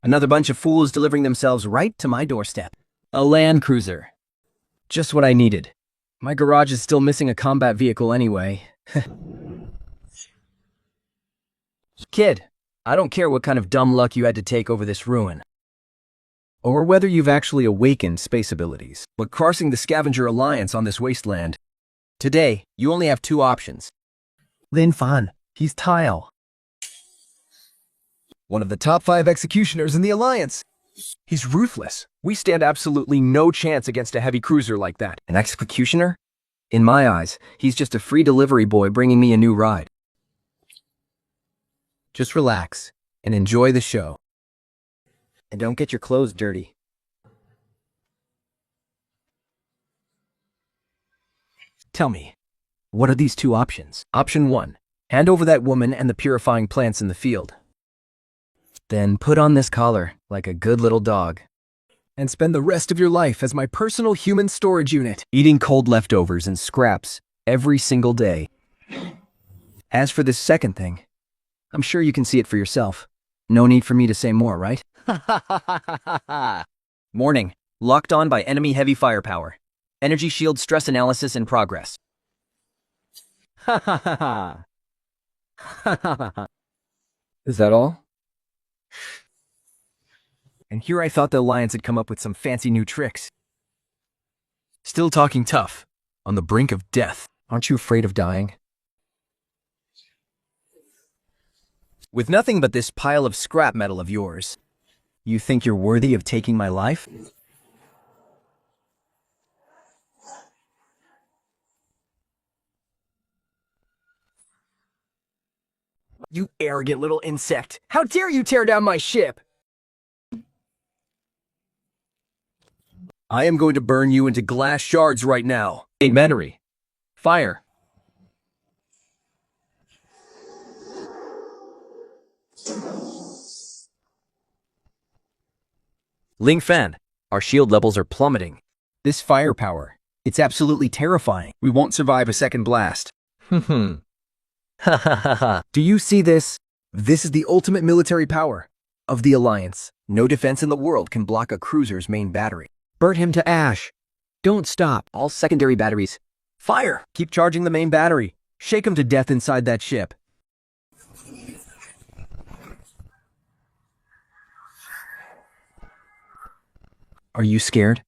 Another bunch of fools delivering themselves right to my doorstep. A Land Cruiser. Just what I needed. My garage is still missing a combat vehicle anyway. Kid, I don't care what kind of dumb luck you had to take over this ruin, or whether you've actually awakened space abilities, but crossing the Scavenger Alliance on this wasteland. Today, you only have two options. Lin Fan, he's Tile. One of the top 5 executioners in the Alliance. He's ruthless. We stand absolutely no chance against a heavy cruiser like that. an executioner? In my eyes, he's just a free delivery boy bringing me a new ride. Just relax and enjoy the show. And don't get your clothes dirty. Tell me, what are these two options? Option 1, hand over that woman and the purifying plants in the field. Then put on this collar like a good little dog. And spend the rest of your life as my personal human storage unit, eating cold leftovers and scraps every single day. As for this second thing, I'm sure you can see it for yourself. No need for me to say more, right? Warning, locked on by enemy heavy firepower. Energy shield stress analysis in progress. Is that all? And here I thought the Alliance had come up with some fancy new tricks. Still talking tough, on the brink of death. Aren't you afraid of dying? With nothing but this pile of scrap metal of yours, you think you're worthy of taking my life? You arrogant little insect! How dare you tear down my ship! I am going to burn you into glass shards right now. Hey, battery. Fire. Ling Fan, our shield levels are plummeting. This firepower, it's absolutely terrifying. We won't survive a second blast. Do you see this? This is the ultimate military power of the Alliance. No defense in the world can block a cruiser's main battery. Burn him to ash. Don't stop. All secondary batteries. Fire! Keep charging the main battery. Shake him to death inside that ship. Are you scared?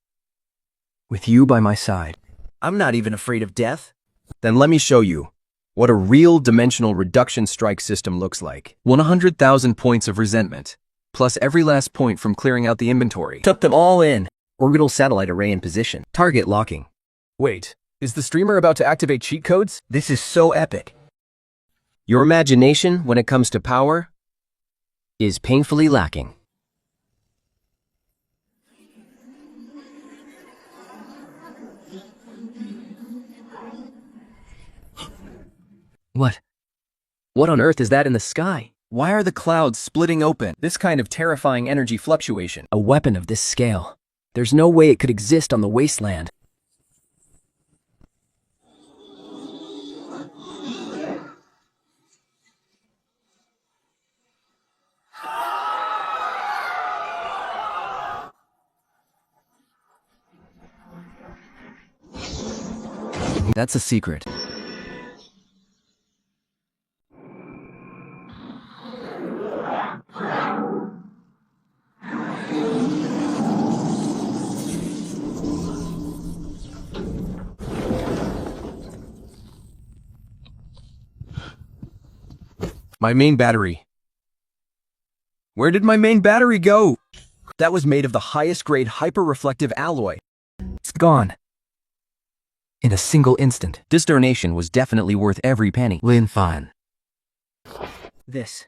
With you by my side, I'm not even afraid of death. Then let me show you what a real dimensional reduction strike system looks like. 100,000 points of resentment, plus every last point from clearing out the inventory. Tuck them all in. Orbital satellite array in position. Target locking. Wait, is the streamer about to activate cheat codes? This is so epic. Your imagination, when it comes to power, is painfully lacking. What? What on earth is that in the sky? Why are the clouds splitting open? This kind of terrifying energy fluctuation. A weapon of this scale. There's no way it could exist on the wasteland. That's a secret. My main battery. Where did my main battery go? That was made of the highest grade hyper-reflective alloy. It's gone. In a single instant. This donation was definitely worth every penny. Lin Fan. This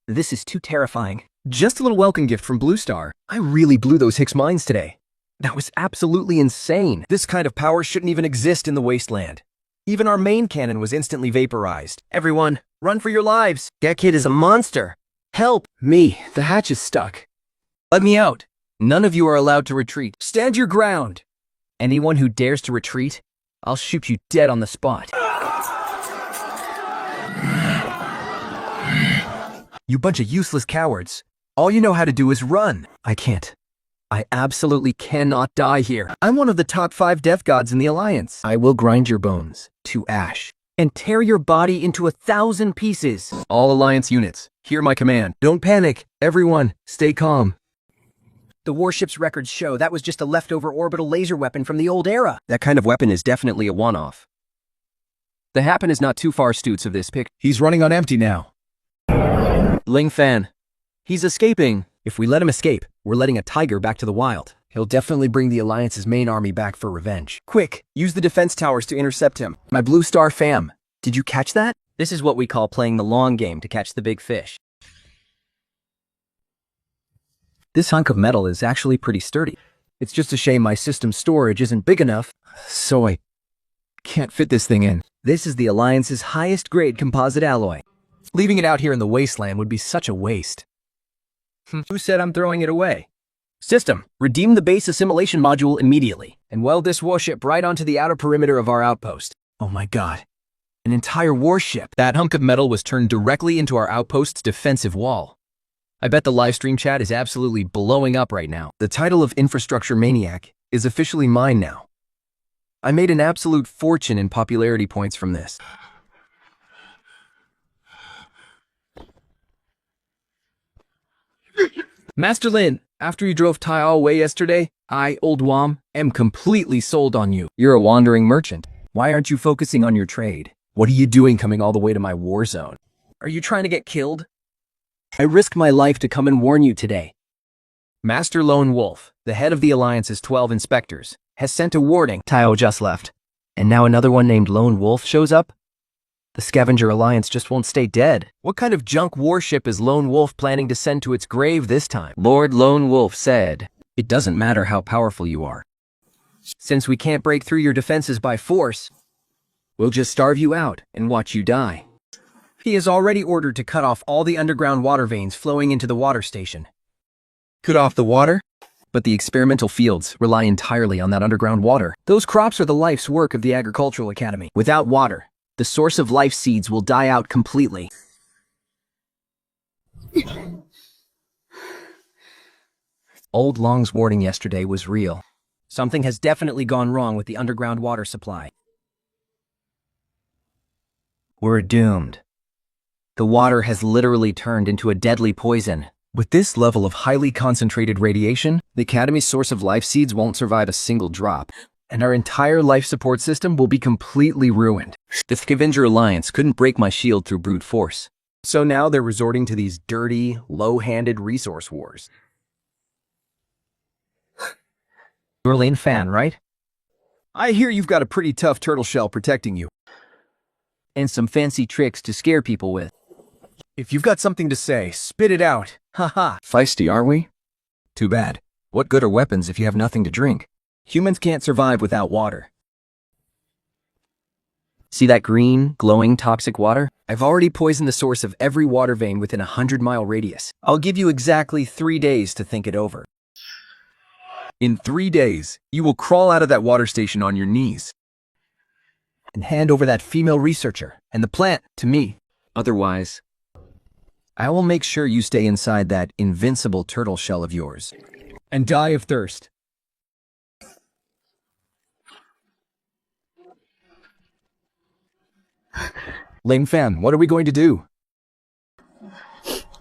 is too terrifying. Just a little welcome gift from Blue Star. I really blew those Hicks mines today. That was absolutely insane. This kind of power shouldn't even exist in the wasteland. Even our main cannon was instantly vaporized. Everyone, run for your lives. That kid is a monster. Help! Me, the hatch is stuck. Let me out. None of you are allowed to retreat. Stand your ground. Anyone who dares to retreat, I'll shoot you dead on the spot. You bunch of useless cowards. All you know how to do is run. I can't. I absolutely cannot die here. I'm one of the top 5 death gods in the Alliance. I will grind your bones to ash. And tear your body into 1,000 pieces. All Alliance units, hear my command. Don't panic. Everyone, stay calm. The warship's records show that was just a leftover orbital laser weapon from the old era. That kind of weapon is definitely a one-off. The happen is not too far stoots of this pic. He's running on empty now. Ling Fan. He's escaping. If we let him escape, we're letting a tiger back to the wild. He'll definitely bring the Alliance's main army back for revenge. Quick, use the defense towers to intercept him. My Blue Star fam, did you catch that? This is what we call playing the long game to catch the big fish. This hunk of metal is actually pretty sturdy. It's just a shame my system storage isn't big enough, so I can't fit this thing in. This is the Alliance's highest grade composite alloy. Leaving it out here in the wasteland would be such a waste. Who said I'm throwing it away? System, redeem the base assimilation module immediately, and weld this warship right onto the outer perimeter of our outpost. Oh my god. An entire warship. That hunk of metal was turned directly into our outpost's defensive wall. I bet the livestream chat is absolutely blowing up right now. The title of Infrastructure Maniac is officially mine now. I made an absolute fortune in popularity points from this. Master Lin, after you drove Taiao away yesterday, I, Old Wom, am completely sold on you. You're a wandering merchant. Why aren't you focusing on your trade? What are you doing coming all the way to my war zone? Are you trying to get killed? I risked my life to come and warn you today. Master Lone Wolf, the head of the Alliance's 12 inspectors, has sent a warning. Taiao just left, and now another one named Lone Wolf shows up? The Scavenger Alliance just won't stay dead. What kind of junk warship is Lone Wolf planning to send to its grave this time? Lord Lone Wolf said, "It doesn't matter how powerful you are. Since we can't break through your defenses by force, we'll just starve you out and watch you die." He has already ordered to cut off all the underground water veins flowing into the water station. Cut off the water? But the experimental fields rely entirely on that underground water. Those crops are the life's work of the Agricultural Academy. Without water, the source of life seeds will die out completely. Old Long's warning yesterday was real. Something has definitely gone wrong with the underground water supply. We're doomed. The water has literally turned into a deadly poison. With this level of highly concentrated radiation, the Academy's source of life seeds won't survive a single drop, and our entire life support system will be completely ruined. The Scavenger Alliance couldn't break my shield through brute force, so now they're resorting to these dirty, low-handed resource wars. You're Lin Fan, right? I hear you've got a pretty tough turtle shell protecting you, and some fancy tricks to scare people with. If you've got something to say, spit it out. Haha. Feisty, are we? Too bad. What good are weapons if you have nothing to drink? Humans can't survive without water. See that green, glowing, toxic water? I've already poisoned the source of every water vein within a 100-mile radius. I'll give you exactly 3 days to think it over. In 3 days, you will crawl out of that water station on your knees And hand over that female researcher and the plant to me. Otherwise, I will make sure you stay inside that invincible turtle shell of yours And die of thirst. Lin Fan, what are we going to do?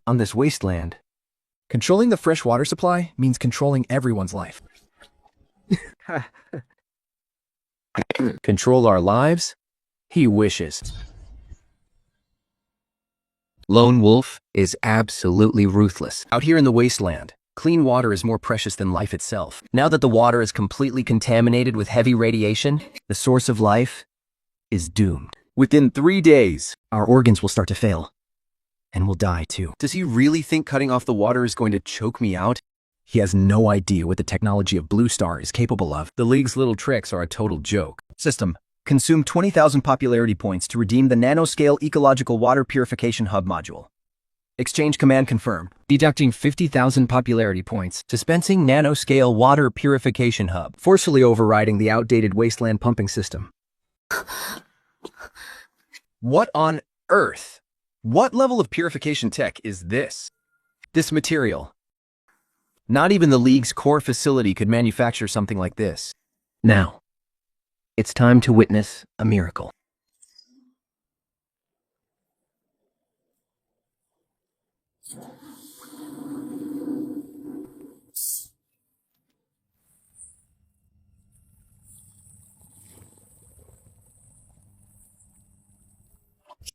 On this wasteland, controlling the fresh water supply means controlling everyone's life. control our lives? He wishes. Lone Wolf is absolutely ruthless. Out here in the wasteland, clean water is more precious than life itself. Now that the water is completely contaminated with heavy radiation, the source of life is doomed. Within 3 days, Our organs will start to fail. And we'll die too. does he really think cutting off the water is going to choke me out? He has no idea what the technology of Blue Star is capable of. The League's little tricks are a total joke. System. Consume 20,000 popularity points to redeem the nanoscale ecological water purification hub module. Exchange command confirmed. Deducting 50,000 popularity points. Dispensing nanoscale water purification hub. Forcefully overriding the outdated wasteland pumping system. What on earth? What level of purification tech is this? This material. Not even the League's core facility could manufacture something like this. Now, it's time to witness a miracle.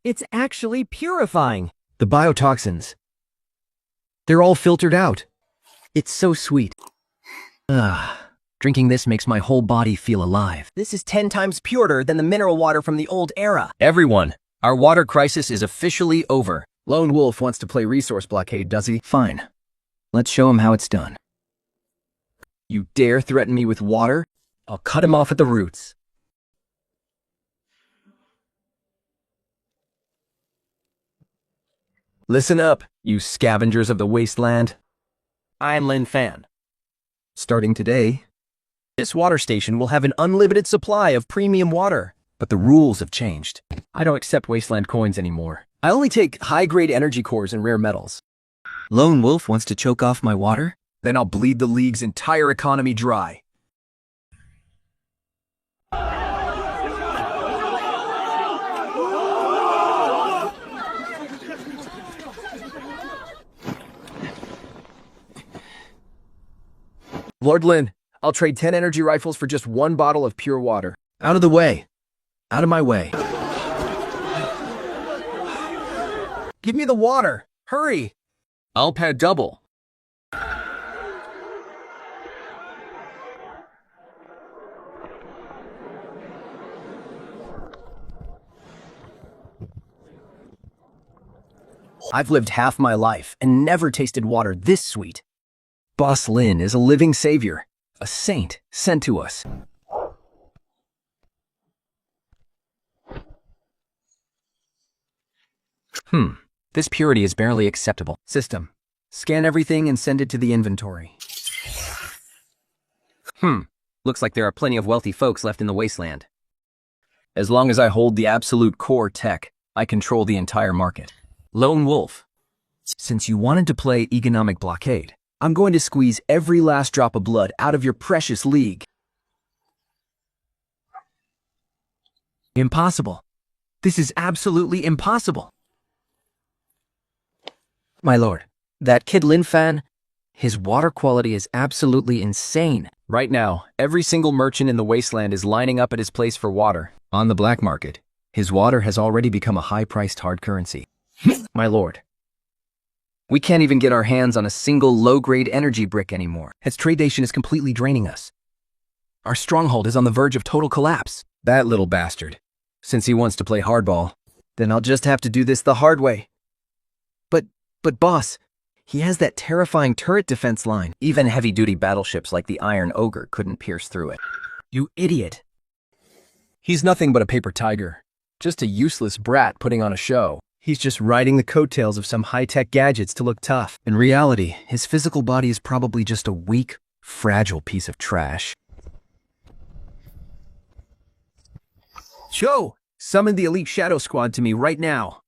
It's actually purifying. The biotoxins. They're all filtered out. It's so sweet. Drinking this makes my whole body feel alive. This is 10 times purer than the mineral water from the old era. Everyone, our water crisis is officially over. Lone Wolf wants to play resource blockade, does he? Fine. Let's show him how it's done. You dare threaten me with water? I'll cut him off at the roots. Listen up, you scavengers of the wasteland. I'm Lin Fan. Starting today, This water station will have an unlimited supply of premium water. but the rules have changed. I don't accept wasteland coins anymore. I only take high-grade energy cores and rare metals. Lone Wolf wants to choke off my water? Then I'll bleed the League's entire economy dry. Lord Lin, I'll trade 10 energy rifles for just 1 bottle of pure water. Out of the way. Out of my way. Give me the water. Hurry. I'll pay double. I've lived half my life and never tasted water this sweet. Boss Lin is a living savior, a saint sent to us. This purity is barely acceptable. System. Scan everything and send it to the inventory. Looks like there are plenty of wealthy folks left in the wasteland. As long as I hold the absolute core tech, I control the entire market. Lone Wolf, Since you wanted to play economic blockade, I'm going to squeeze every last drop of blood out of your precious League. Impossible. This is absolutely impossible. my lord, that kid Lin Fan, his water quality is absolutely insane. Right now, every single merchant in the wasteland is lining up at his place for water. On the black market, his water has already become a high-priced hard currency. My lord, we can't even get our hands on a single low-grade energy brick anymore. Its predation is completely draining us. Our stronghold is on the verge of total collapse. That little bastard. Since he wants to play hardball, Then I'll just have to do this the hard way. But boss, he has that terrifying turret defense line. Even heavy-duty battleships like the Iron Ogre couldn't pierce through it. You idiot. he's nothing but a paper tiger. Just a useless brat putting on a show. He's just riding the coattails of some high-tech gadgets to look tough. In reality, his physical body is probably just a weak, fragile piece of trash. Cho! Summon the Elite Shadow Squad to me right now.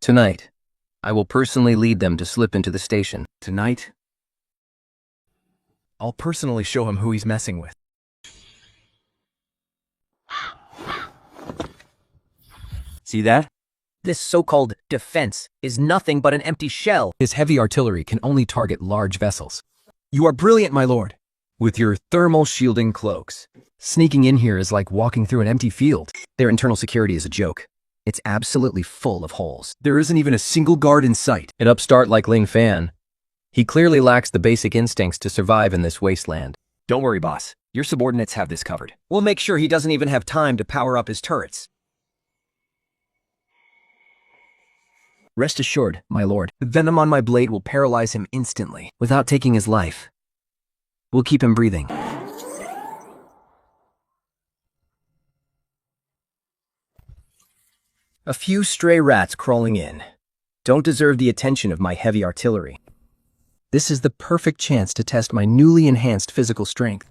Tonight, I will personally lead them to slip into the station. Tonight, I'll personally show him who he's messing with. See that? This so-called defense is nothing but an empty shell. His heavy artillery can only target large vessels. You are brilliant, my lord. With your thermal shielding cloaks. Sneaking in here is like walking through an empty field. Their internal security is a joke. It's absolutely full of holes. There isn't even a single guard in sight. An upstart like Ling Fan. He clearly lacks the basic instincts to survive in this wasteland. Don't worry, boss. Your subordinates have this covered. We'll make sure he doesn't even have time to power up his turrets. Rest assured, my lord, The venom on my blade will paralyze him instantly. without taking his life, we'll keep him breathing. A few stray rats crawling in don't deserve the attention of my heavy artillery. This is the perfect chance to test my newly enhanced physical strength.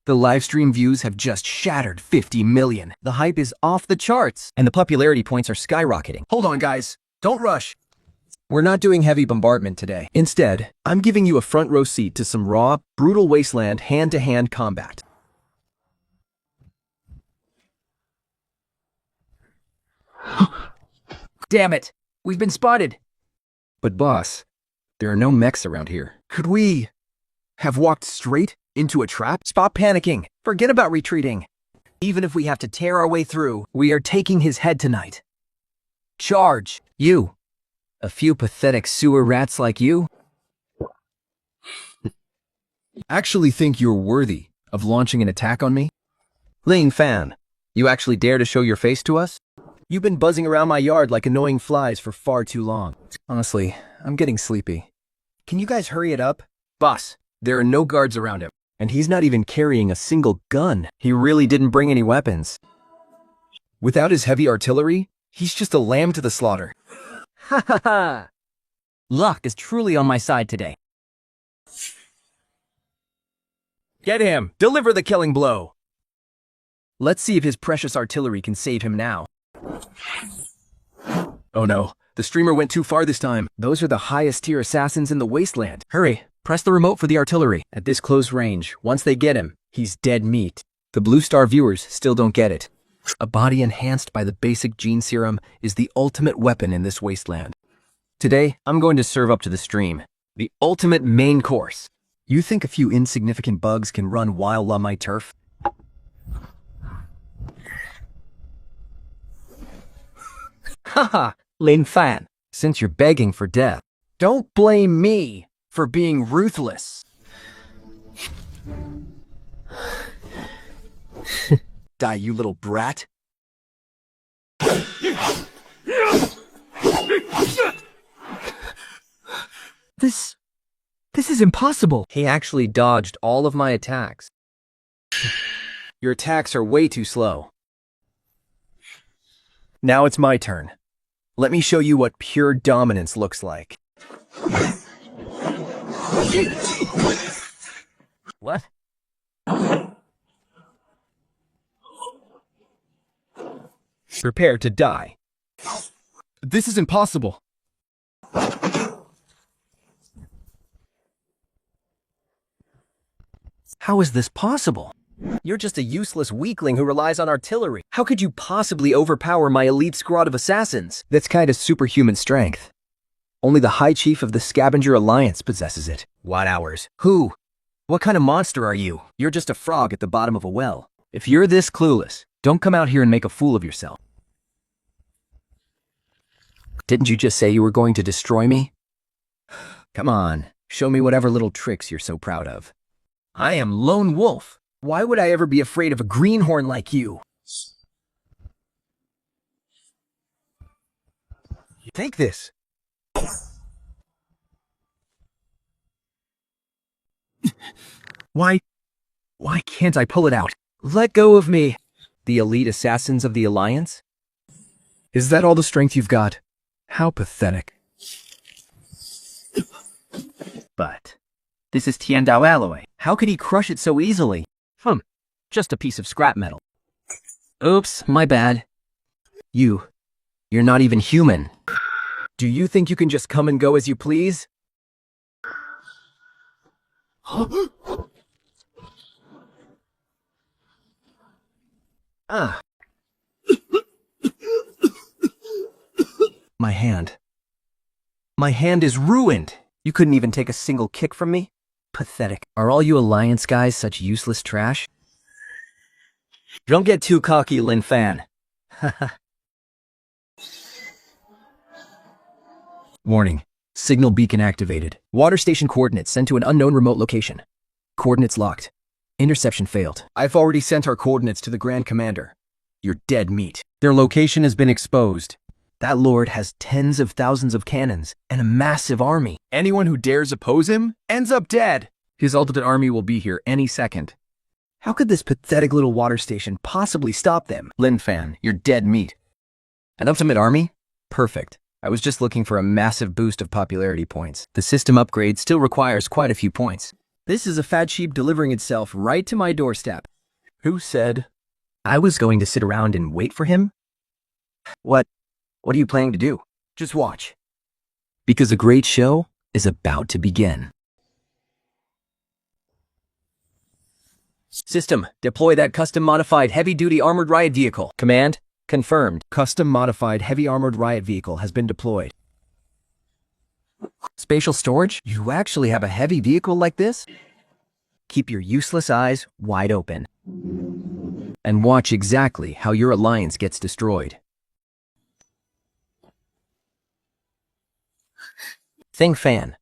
The livestream views have just shattered 50 million. The hype is off the charts. And the popularity points are skyrocketing. Hold on, guys. Don't rush. We're not doing heavy bombardment today. Instead, I'm giving you a front row seat to some raw, brutal wasteland hand-to-hand combat. Damn it! We've been spotted! But boss, there are no mechs around here. Could we have walked straight into a trap? Stop panicking. Forget about retreating. Even if we have to tear our way through, we are taking his head tonight. Charge! You! A few pathetic sewer rats like you? Actually think you're worthy of launching an attack on me? Ling Fan, you actually dare to show your face to us? You've been buzzing around my yard like annoying flies for far too long. Honestly, I'm getting sleepy. Can you guys hurry it up? Boss, there are no guards around him, and he's not even carrying a single gun. He really didn't bring any weapons. Without his heavy artillery, he's just a lamb to the slaughter. Ha ha ha! Luck is truly on my side today. Get him! Deliver the killing blow! Let's see if his precious artillery can save him now. Oh no, the streamer went too far this time. Those are the highest tier assassins in the wasteland. Hurry, press the remote for the artillery. At this close range, once they get him, he's dead meat. The Blue Star viewers still don't get it. A body enhanced by the basic gene serum is the ultimate weapon in this wasteland. Today, I'm going to serve up to the stream the ultimate main course. You think a few insignificant bugs can run wild on my turf? Haha, Lin Fan. Since you're begging for death, Don't blame me for being ruthless. Die, you little brat. This is impossible. he actually dodged all of my attacks. Your attacks are way too slow. Now it's my turn. Let me show you what pure dominance looks like. What? Prepare to die. This is impossible. How is this possible? You're just a useless weakling who relies on artillery. How could you possibly overpower my elite squad of assassins? That's kind of superhuman strength. Only the High Chief of the Scavenger Alliance possesses it. What hours? Who? What kind of monster are you? You're just a frog at the bottom of a well. If you're this clueless, don't come out here and make a fool of yourself. Didn't you just say you were going to destroy me? Come on, show me whatever little tricks you're so proud of. I am Lone Wolf. Why would I ever be afraid of a greenhorn like you? Take this. Why can't I pull it out? Let go of me. The elite assassins of the Alliance? Is that all the strength you've got? How pathetic. But this is Tiandao alloy. How could he crush it so easily? Just a piece of scrap metal. Oops, my bad. You're not even human. Do you think you can just come and go as you please? My hand. My hand is ruined. You couldn't even take a single kick from me? Pathetic. Are all you Alliance guys such useless trash? Don't get too cocky, Lin Fan. Warning. Signal beacon activated. Water station coordinates sent to an unknown remote location. Coordinates locked. Interception failed. I've already sent our coordinates to the Grand Commander. You're dead meat. Their location has been exposed. That lord has tens of thousands of cannons and a massive army. Anyone who dares oppose him ends up dead. His ultimate army will be here any second. How could this pathetic little water station possibly stop them? Lin Fan, you're dead meat. An ultimate army? Perfect. I was just looking for a massive boost of popularity points. The system upgrade still requires quite a few points. This is a fat sheep delivering itself right to my doorstep. Who said I was going to sit around and wait for him? What are you planning to do? just watch? Because a great show is about to begin. System, deploy that custom-modified heavy-duty armored riot vehicle. Command, confirmed. Custom-modified heavy armored riot vehicle has been deployed. Spatial storage? You actually have a heavy vehicle like this? Keep your useless eyes wide open. And watch exactly how your alliance gets destroyed. Thing Fan.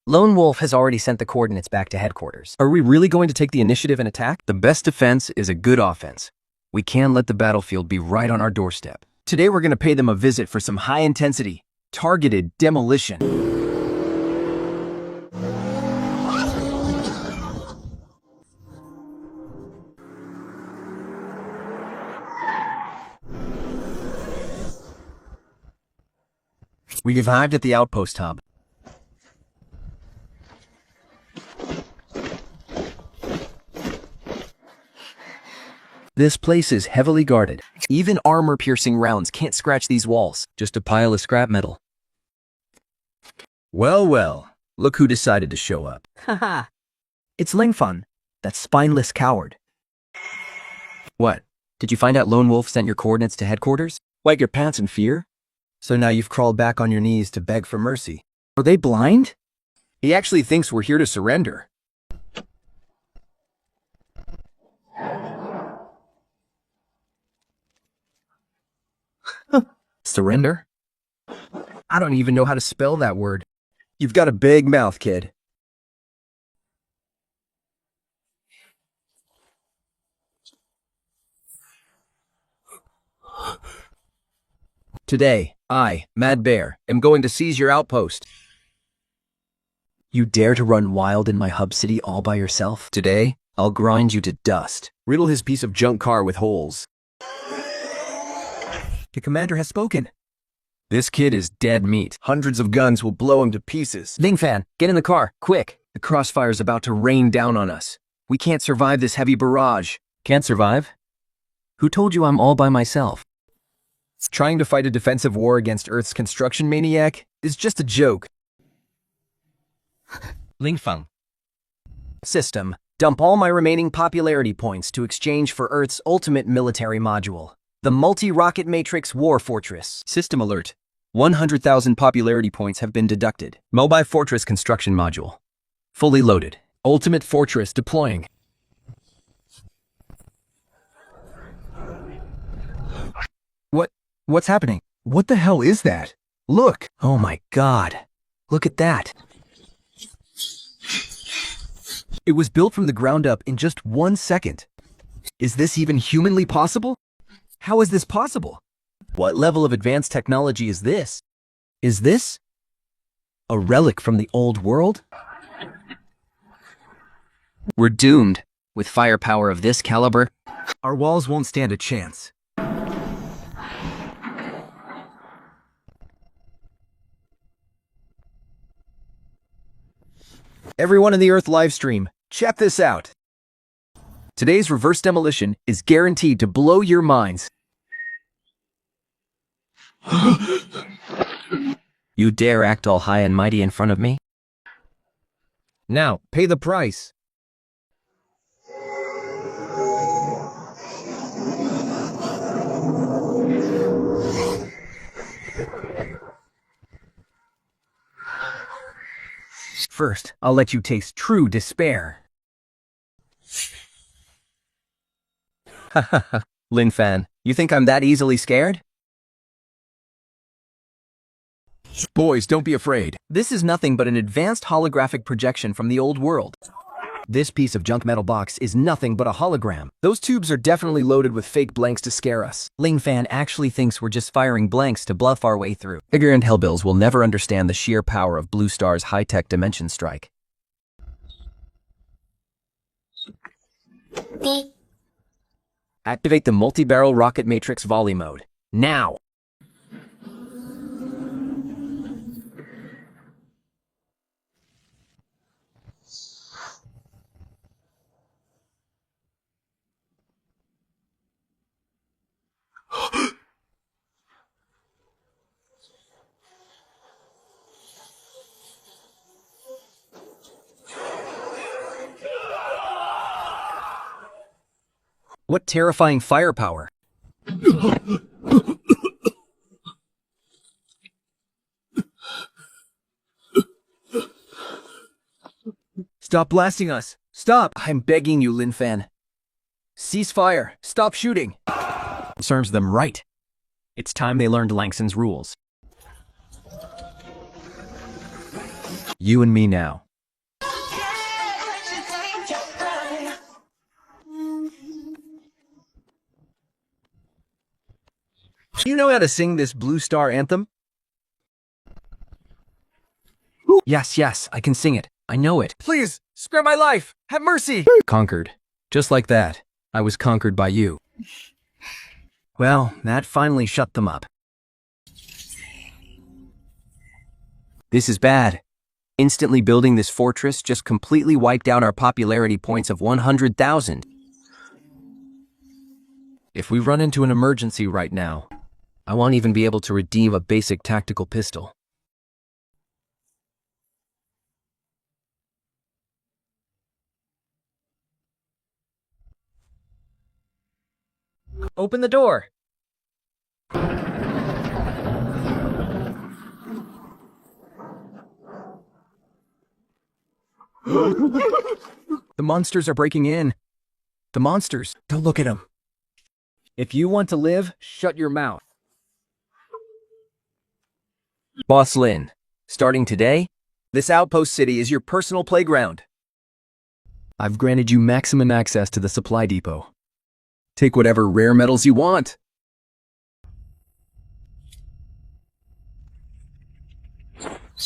Lone Wolf has already sent the coordinates back to headquarters. Are we really going to take the initiative and attack? The best defense is a good offense. We can't let the battlefield be right on our doorstep. Today we're going to pay them a visit for some high-intensity, targeted demolition. We've arrived at the outpost hub. This place is heavily guarded. Even armor-piercing rounds can't scratch these walls. Just a pile of scrap metal. Well, look who decided to show up. Haha. It's Lingfan, that spineless coward. What? Did you find out Lone Wolf sent your coordinates to headquarters? Wet your pants in fear? So now you've crawled back on your knees to beg for mercy. Are they blind? He actually thinks we're here to surrender. Surrender? I don't even know how to spell that word. You've got a big mouth, kid. Today, I, Mad Bear, am going to seize your outpost. You dare to run wild in my hub city all by yourself? Today, I'll grind you to dust. Riddle his piece of junk car with holes. The commander has spoken. This kid is dead meat. Hundreds of guns will blow him to pieces. Lingfan, get in the car, quick. The crossfire's about to rain down on us. We can't survive this heavy barrage. Can't survive? Who told you I'm all by myself? Trying to fight a defensive war against Earth's construction maniac is just a joke. Lingfang. System, dump all my remaining popularity points to exchange for Earth's ultimate military module, the multi-rocket matrix war fortress. System alert. 100,000 popularity points have been deducted. Mobile Fortress Construction Module. Fully loaded. Ultimate fortress deploying. What's happening? What the hell is that? Look! Oh my god. Look at that. It was built from the ground up in just 1 second. Is this even humanly possible? How is this possible? What level of advanced technology is this? Is this a relic from the old world? We're doomed. With firepower of this caliber, Our walls won't stand a chance. Everyone in the Earth livestream, check this out. Today's reverse demolition is guaranteed to blow your minds. You dare act all high and mighty in front of me? Now, pay the price. First, I'll let you taste true despair. Hahaha. Lin Fan, you think I'm that easily scared? Boys, don't be afraid. This is nothing but an advanced holographic projection from the old world. This piece of junk metal box is nothing but a hologram. Those tubes are definitely loaded with fake blanks to scare us. Ling Fan actually thinks we're just firing blanks to bluff our way through. Ignorant hellbills will never understand the sheer power of Blue Star's high-tech dimension strike. Activate the multi-barrel rocket matrix volley mode. Now! What terrifying firepower! Stop blasting us! Stop! I'm begging you, Lin Fan. Cease fire! Stop shooting! Serves them right. It's time they learned Langson's rules. You and me now. Do you know how to sing this Blue Star anthem? Yes, I can sing it. I know it. Please, spare my life! Have mercy! Conquered. Just like that, I was conquered by you. Well, that finally shut them up. This is bad. Instantly building this fortress just completely wiped out our popularity points of 100,000. If we run into an emergency right now, I won't even be able to redeem a basic tactical pistol. Open the door! The monsters are breaking in. The monsters. Don't look at them. If you want to live, shut your mouth. Boss Lin, starting today, This outpost city is your personal playground. I've granted you maximum access to the supply depot. Take whatever rare metals you want.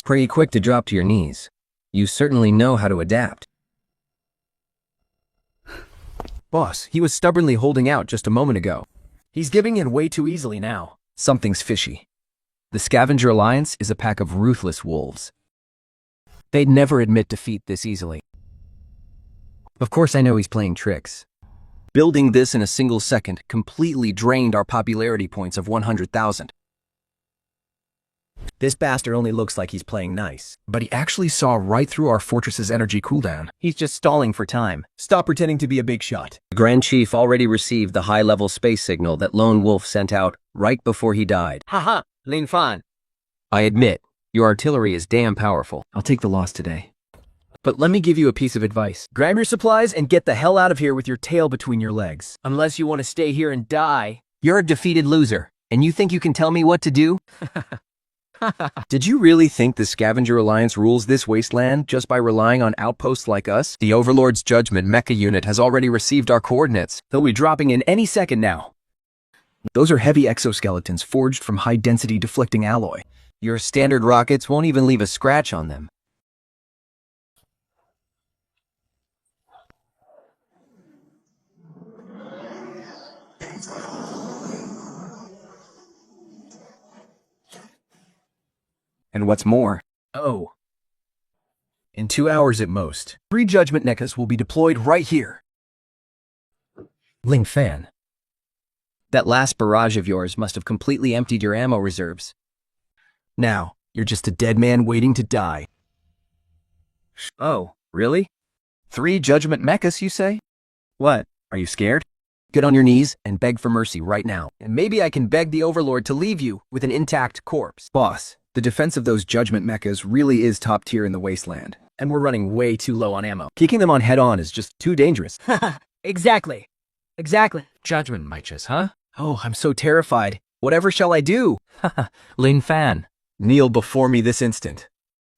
pretty quick to drop to your knees. You certainly know how to adapt. Boss, he was stubbornly holding out just a moment ago. He's giving in way too easily now. Something's fishy. The Scavenger Alliance is a pack of ruthless wolves. They'd never admit defeat this easily. Of course I know he's playing tricks. Building this in a single second completely drained our popularity points of 100,000. This bastard only looks like he's playing nice. But he actually saw right through our fortress's energy cooldown. He's just stalling for time. Stop pretending to be a big shot. The Grand Chief already received the high-level space signal that Lone Wolf sent out right before he died. Haha, Lin Fan. I admit, your artillery is damn powerful. I'll take the loss today. But let me give you a piece of advice. Grab your supplies and get the hell out of here with your tail between your legs. Unless you want to stay here and die. You're a defeated loser, and you think you can tell me what to do? Did you really think the Scavenger Alliance rules this wasteland just by relying on outposts like us? The Overlord's Judgment mecha unit has already received our coordinates. They'll be dropping in any second now. Those are heavy exoskeletons forged from high-density deflecting alloy. Your standard rockets won't even leave a scratch on them. And what's more, oh, In 2 hours at most. 3 judgment mechas will be deployed right here. Ling Fan. That last barrage of yours must have completely emptied your ammo reserves. Now, you're just a dead man waiting to die. Oh, really? 3 judgment mechas, you say? What, are you scared? Get on your knees and beg for mercy right now. And maybe I can beg the Overlord to leave you with an intact corpse. Boss, the defense of those judgment mechas really is top tier in the wasteland. And we're running way too low on ammo. Kicking them on head-on is just too dangerous. Exactly. Judgment mechas, huh? Oh, I'm so terrified. Whatever shall I do? Ling Fan. Kneel before me this instant.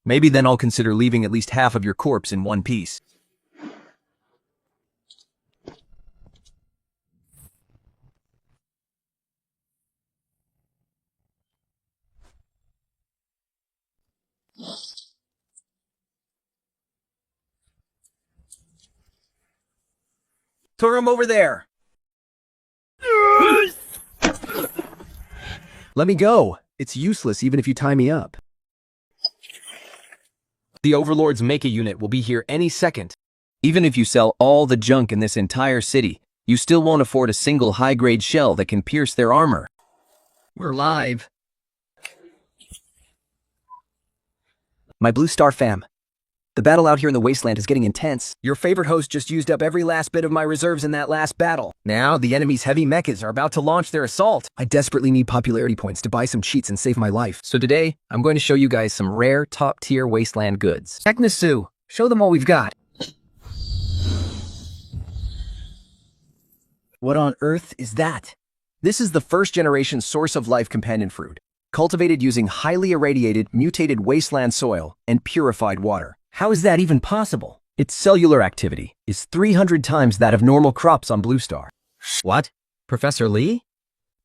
Maybe then I'll consider leaving at least half of your corpse in one piece. Throw him over there! Let me go. It's useless even if you tie me up. The Overlord's mecha unit will be here any second. Even if you sell all the junk in this entire city, you still won't afford a single high-grade shell that can pierce their armor. We're live. My Blue Star fam. The battle out here in the wasteland is getting intense. Your favorite host just used up every last bit of my reserves in that last battle. Now, the enemy's heavy mechas are about to launch their assault. I desperately need popularity points to buy some cheats and save my life. So today, I'm going to show you guys some rare top-tier wasteland goods. Technosu, show them all we've got. What on earth is that? This is the first-generation source of life companion fruit, cultivated using highly irradiated, mutated wasteland soil and purified water. How is that even possible? Its cellular activity is 300 times that of normal crops on Blue Star. What? Professor Lee?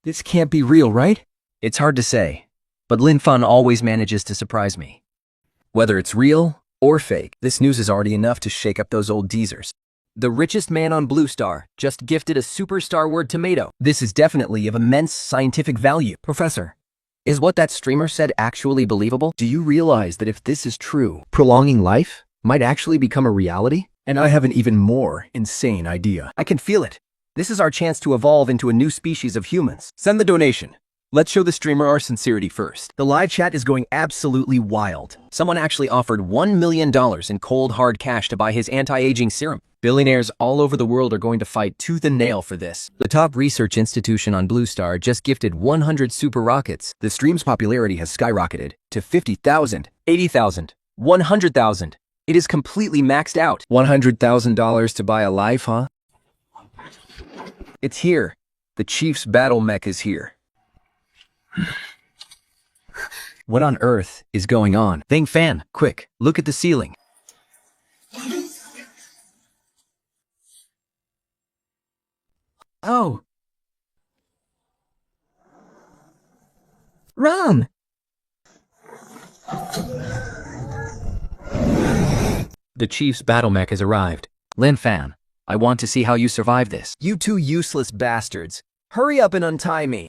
This can't be real, right? It's hard to say, but Lin Fun always manages to surprise me. Whether it's real or fake, this news is already enough to shake up those old geezers. The richest man on Blue Star just gifted a superstar word tomato. This is definitely of immense scientific value. Professor, is what that streamer said actually believable? Do you realize that if this is true, prolonging life might actually become a reality? And I have an even more insane idea. I can feel it. This is our chance to evolve into a new species of humans. Send the donation. Let's show the streamer our sincerity first. The live chat is going absolutely wild. Someone actually offered $1 million in cold hard cash to buy his anti-aging serum. Billionaires all over the world are going to fight tooth and nail for this. The top research institution on Blue Star just gifted 100 super rockets. The stream's popularity has skyrocketed to 50,000, 80,000, 100,000. It is completely maxed out. $100,000 to buy a life, huh? It's here. The Chief's battle mech is here. What on earth is going on? Thing Fan, quick, look at the ceiling. Oh. Run! The Chief's battle mech has arrived. Lin Fan, I want to see how you survive this. You two useless bastards. Hurry up and untie me.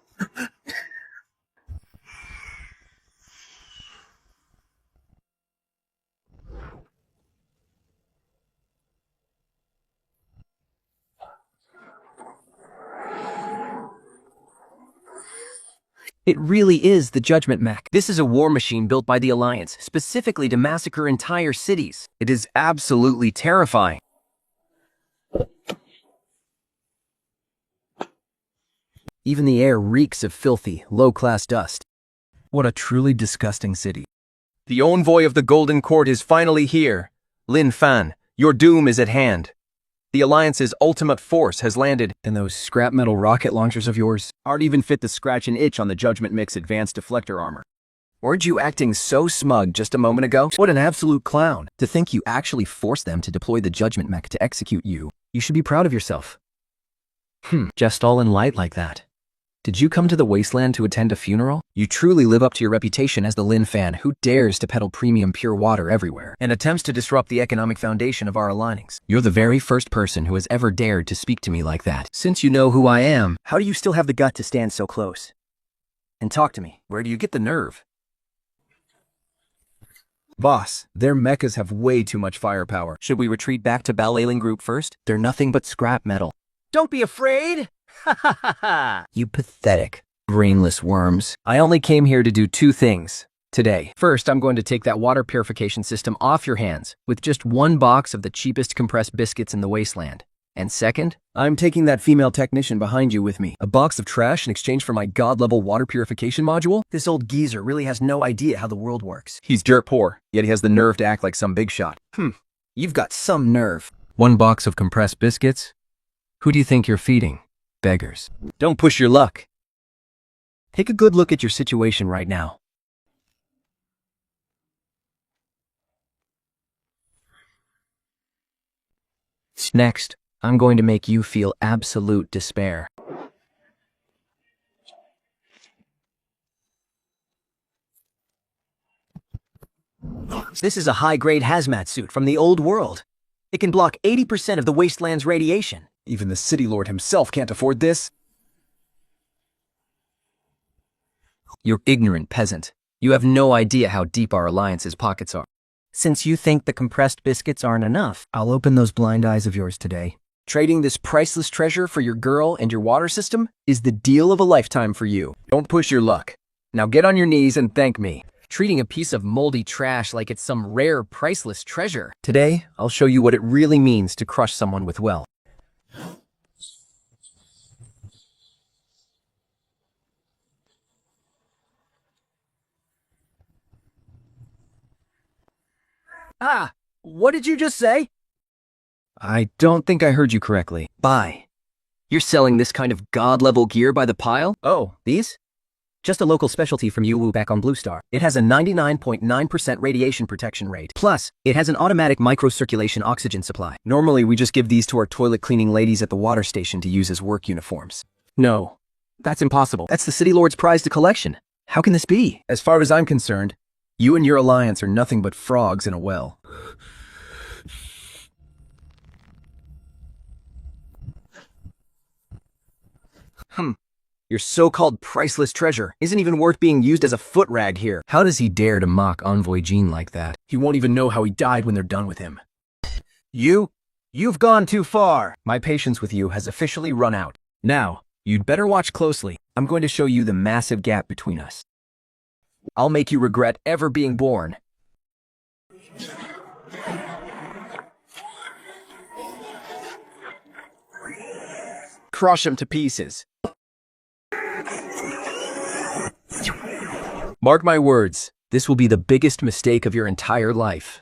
It really is the Judgment Mech. This is a war machine built by the Alliance, specifically to massacre entire cities. It is absolutely terrifying. Even the air reeks of filthy, low-class dust. What a truly disgusting city. The envoy of the Golden Court is finally here. Lin Fan, your doom is at hand. The Alliance's ultimate force has landed, and those scrap metal rocket launchers of yours aren't even fit to scratch an itch on the Judgment Mech's advanced deflector armor. Weren't you acting so smug just a moment ago? What an absolute clown. To think you actually forced them to deploy the Judgment Mech to execute you. You should be proud of yourself. Just all in light like that. Did you come to the wasteland to attend a funeral? You truly live up to your reputation as the Lin Fan who dares to peddle premium pure water everywhere And attempts to disrupt the economic foundation of our alignings. You're the very first person who has ever dared to speak to me like that. Since you know who I am, how do you still have the gut to stand so close? And talk to me. Where do you get the nerve? Boss, their mechas have way too much firepower. Should we retreat back to Balailing Group first? They're nothing but scrap metal. Don't be afraid! Ha ha ha ha! You pathetic, brainless worms. I only came here to do two things today. First, I'm going to take that water purification system off your hands with just one box of the cheapest compressed biscuits in the wasteland. And second, I'm taking that female technician behind you with me. a box of trash in exchange for my god-level water purification module? This old geezer really has no idea how the world works. He's dirt poor, yet he has the nerve to act like some big shot. You've got some nerve. One box of compressed biscuits? Who do you think you're feeding? Beggars. Don't push your luck. Take a good look at your situation right now. Next, I'm going to make you feel absolute despair. This is a high-grade hazmat suit from the old world. It can block 80% of the wasteland's radiation. Even the city lord himself can't afford this. You're ignorant peasant. You have no idea how deep our alliance's pockets are. Since you think the compressed biscuits aren't enough, I'll open those blind eyes of yours today. trading this priceless treasure for your girl and your water system is the deal of a lifetime for you. Don't push your luck. Now get on your knees and thank me. Treating a piece of moldy trash like it's some rare, priceless treasure. Today, I'll show you what it really means to crush someone with wealth. Ah, what did you just say? I don't think I heard you correctly. Buy. You're selling this kind of god-level gear by the pile? Oh, these? Just a local specialty from Yuwu back on Blue Star. It has a 99.9% radiation protection rate. Plus, it has an automatic microcirculation oxygen supply. Normally, we just give these to our toilet cleaning ladies at the water station to use as work uniforms. No, that's impossible. That's the City Lord's prized collection. How can this be? As far as I'm concerned, you and your alliance are nothing but frogs in a well. Your so-called priceless treasure isn't even worth being used as a foot rag here. How does he dare to mock Envoy Jean like that? He won't even know how he died when they're done with him. You've gone too far. My patience with you has officially run out. Now, you'd better watch closely. I'm going to show you the massive gap between us. I'll make you regret ever being born. Crush him to pieces. Mark my words, this will be the biggest mistake of your entire life.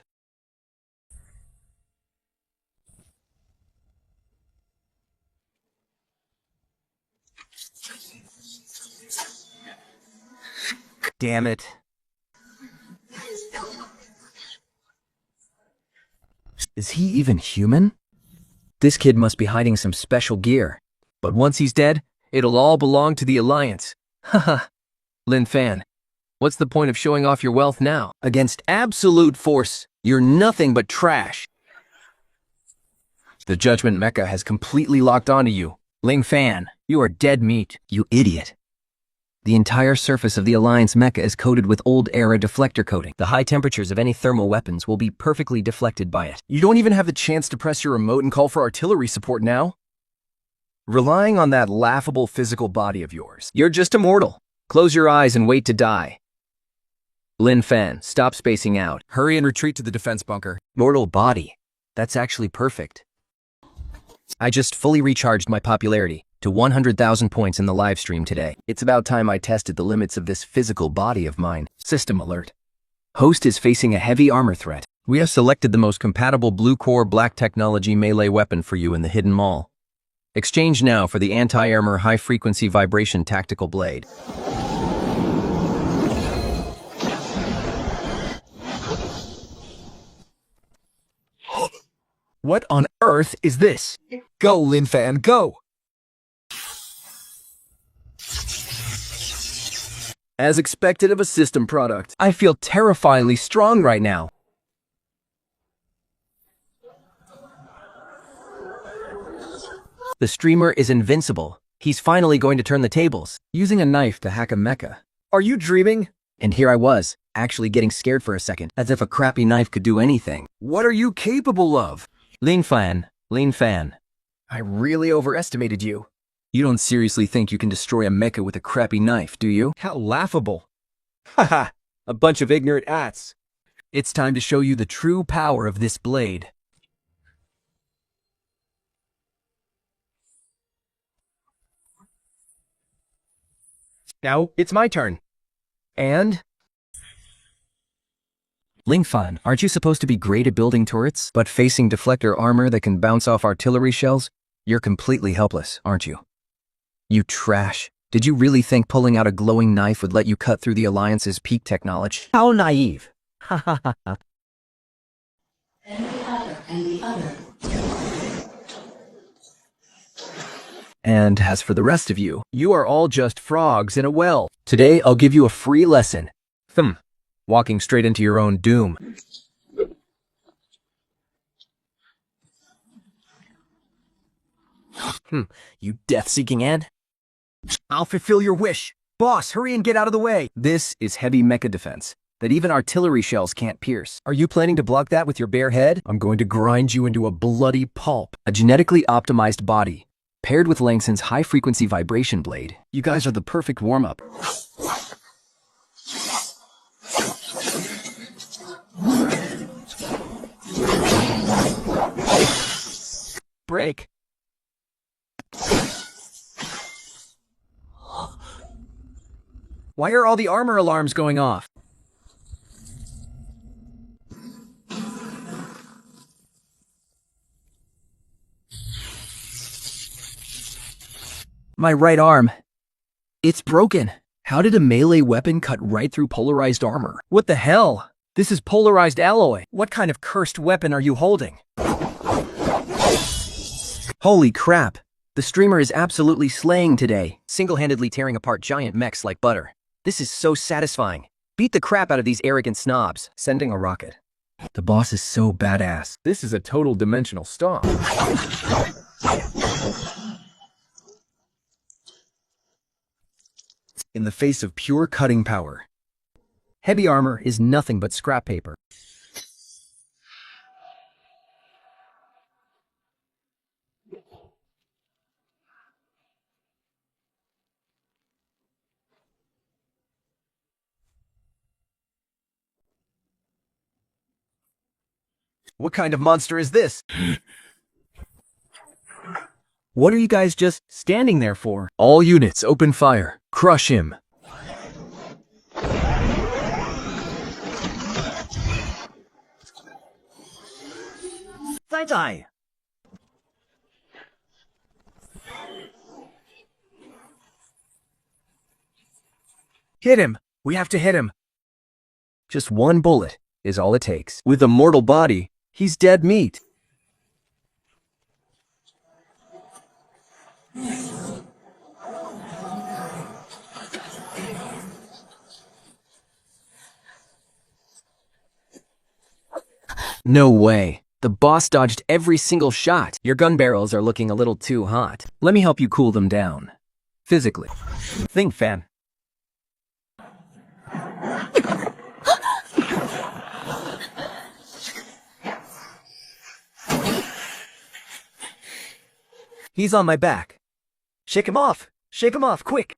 Damn it. Is he even human? This kid must be hiding some special gear. But once he's dead, it'll all belong to the Alliance. Haha. Lin Fan, what's the point of showing off your wealth now? Against absolute force, you're nothing but trash. The Judgment Mecha has completely locked onto you. Ling Fan, you are dead meat. You idiot. The entire surface of the Alliance mecha is coated with old-era deflector coating. The high temperatures of any thermal weapons will be perfectly deflected by it. You don't even have the chance to press your remote and call for artillery support now? Relying on that laughable physical body of yours. You're just a mortal. Close your eyes and wait to die. Lin Fan, stop spacing out. Hurry and retreat to the defense bunker. Mortal body. That's actually perfect. I just fully recharged my popularity to 100,000 points in the live stream today. It's about time I tested the limits of this physical body of mine. System alert. Host is facing a heavy armor threat. We have selected the most compatible blue core black technology melee weapon for you in the hidden mall. Exchange now for the anti-armor high-frequency vibration tactical blade. What on earth is this? Go, Lin Fan, go! As expected of a system product. I feel terrifyingly strong right now. The streamer is invincible. He's finally going to turn the tables. Using a knife to hack a mecha. Are you dreaming? And here I was, actually getting scared for a second, as if a crappy knife could do anything. What are you capable of? Lean fan. I really overestimated you. You don't seriously think you can destroy a mecha with a crappy knife, do you? How laughable. Haha, a bunch of ignorant ats. It's time to show you the true power of this blade. Now, it's my turn. And? Lingfan, aren't you supposed to be great at building turrets, but facing deflector armor that can bounce off artillery shells? You're completely helpless, aren't you? You trash. Did you really think pulling out a glowing knife would let you cut through the Alliance's peak technology? How naive. Ha ha ha ha. And as for the rest of you, You are all just frogs in a well. today I'll give you a free lesson. Walking straight into your own doom. You death-seeking ant. I'll fulfill your wish. Boss, hurry and get out of the way. This is heavy mecha defense that even artillery shells can't pierce. Are you planning to block that with your bare head? I'm going to grind you into a bloody pulp. A genetically optimized body, paired with Langston's high-frequency vibration blade. You guys are the perfect warm-up. Break. Why are all the armor alarms going off? My right arm. It's broken. How did a melee weapon cut right through polarized armor? What the hell? This is polarized alloy. What kind of cursed weapon are you holding? Holy crap. The streamer is absolutely slaying today, single-handedly tearing apart giant mechs like butter. This is so satisfying. Beat the crap out of these arrogant snobs. Sending a rocket. The boss is so badass. This is a total dimensional stomp. In the face of pure cutting power, heavy armor is nothing but scrap paper. What kind of monster is this? What are you guys just Standing there for? All units, open fire. Crush him. Die. Hit him. We have to hit him. Just one bullet is all it takes. With a mortal body, he's dead meat. No way. The boss dodged every single shot. Your gun barrels are looking a little too hot. Let me help you cool them down. Physically. Think fan. He's on my back. Shake him off. Shake him off, quick.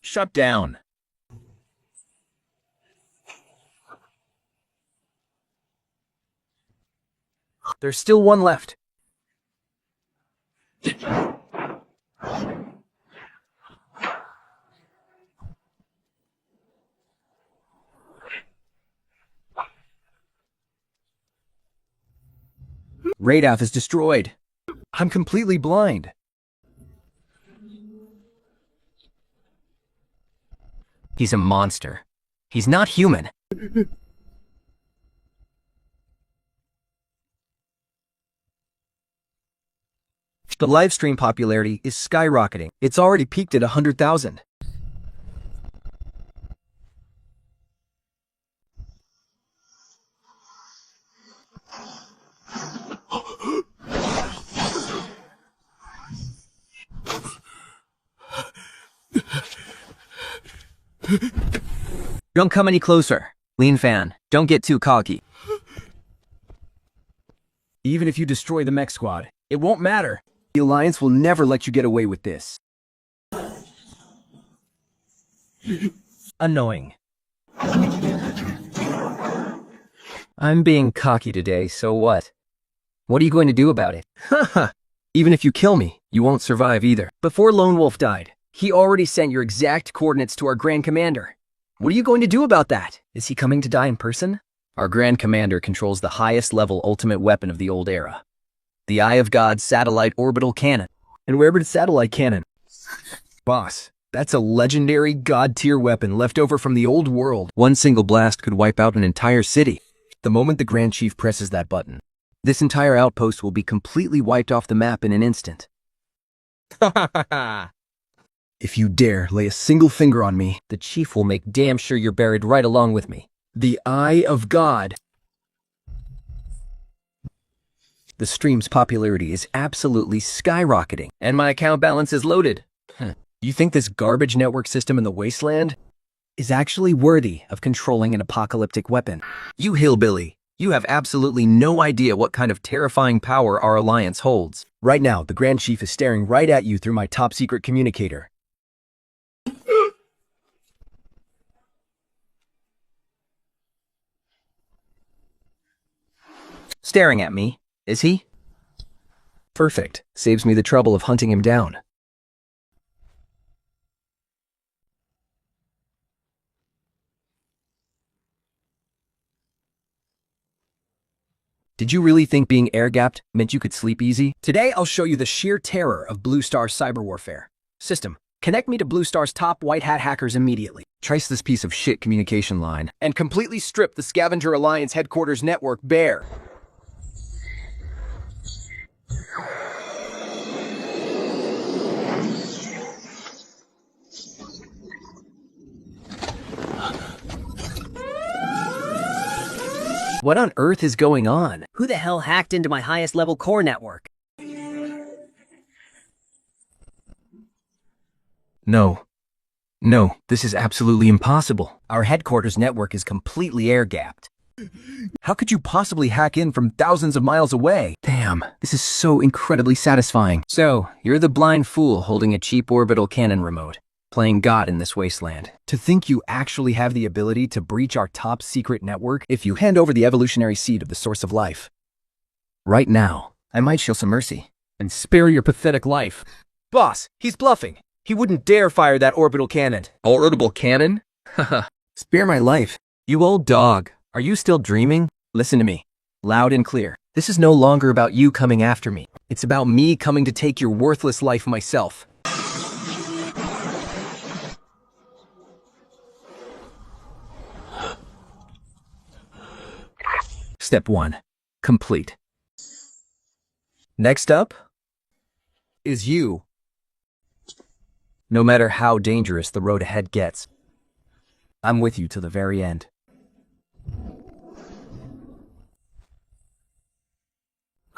Shut down. There's still one left. Radaf is destroyed. I'm completely blind. He's a monster. He's not human. The livestream popularity is skyrocketing. It's already peaked at 100,000. Don't come any closer. Lean fan, don't get too cocky. Even if you destroy the mech squad, it won't matter. The Alliance will never let you get away with this. Annoying. I'm being cocky today, so what? What are you going to do about it? Haha. Even if you kill me, you won't survive either. Before Lone Wolf died, he already sent your exact coordinates to our Grand Commander. What are you going to do about that? Is he coming to die in person? Our Grand Commander controls the highest level ultimate weapon of the old era. The Eye of God satellite orbital cannon. And where would satellite cannon? Boss, that's a legendary god-tier weapon left over from the old world. One single blast could wipe out an entire city. The moment the Grand Chief presses that button, This entire outpost will be completely wiped off the map in an instant. if you dare lay a single finger on me, The Chief will make damn sure you're buried right along with me. the Eye of God. The stream's popularity is absolutely skyrocketing. And my account balance is loaded. You think this garbage network system in the wasteland is actually worthy of controlling an apocalyptic weapon? You hillbilly, you have absolutely no idea what kind of terrifying power our alliance holds. Right now, the Grand Chief is staring right at you through my top-secret communicator. Staring at me, is he? Perfect. Saves me the trouble of hunting him down. Did you really think being air-gapped meant you could sleep easy? Today, I'll show you the sheer terror of Blue Star's cyber warfare. System, connect me to Blue Star's top white hat hackers immediately. Trace this piece of shit communication line. And completely strip the Scavenger Alliance headquarters network bare. What on earth is going on? Who the hell hacked into my highest level core network? No. No, this is absolutely impossible. Our headquarters network is completely air-gapped. How could you possibly hack in from thousands of miles away? Damn, this is so incredibly satisfying. So, you're the blind fool holding a cheap orbital cannon remote, playing God in this wasteland. To think you actually have the ability to breach our top-secret network if you hand over the evolutionary seed of the source of life. Right now, I might show some mercy. And spare your pathetic life. Boss, he's bluffing. He wouldn't dare fire that orbital cannon. Orbital cannon? Haha. Spare my life. You old dog. Are you still dreaming? Listen to me, loud and clear. This is no longer about you coming after me. It's about me coming to take your worthless life myself. Step 1. Complete. Next up is you. No matter how dangerous the road ahead gets, I'm with you to the very end.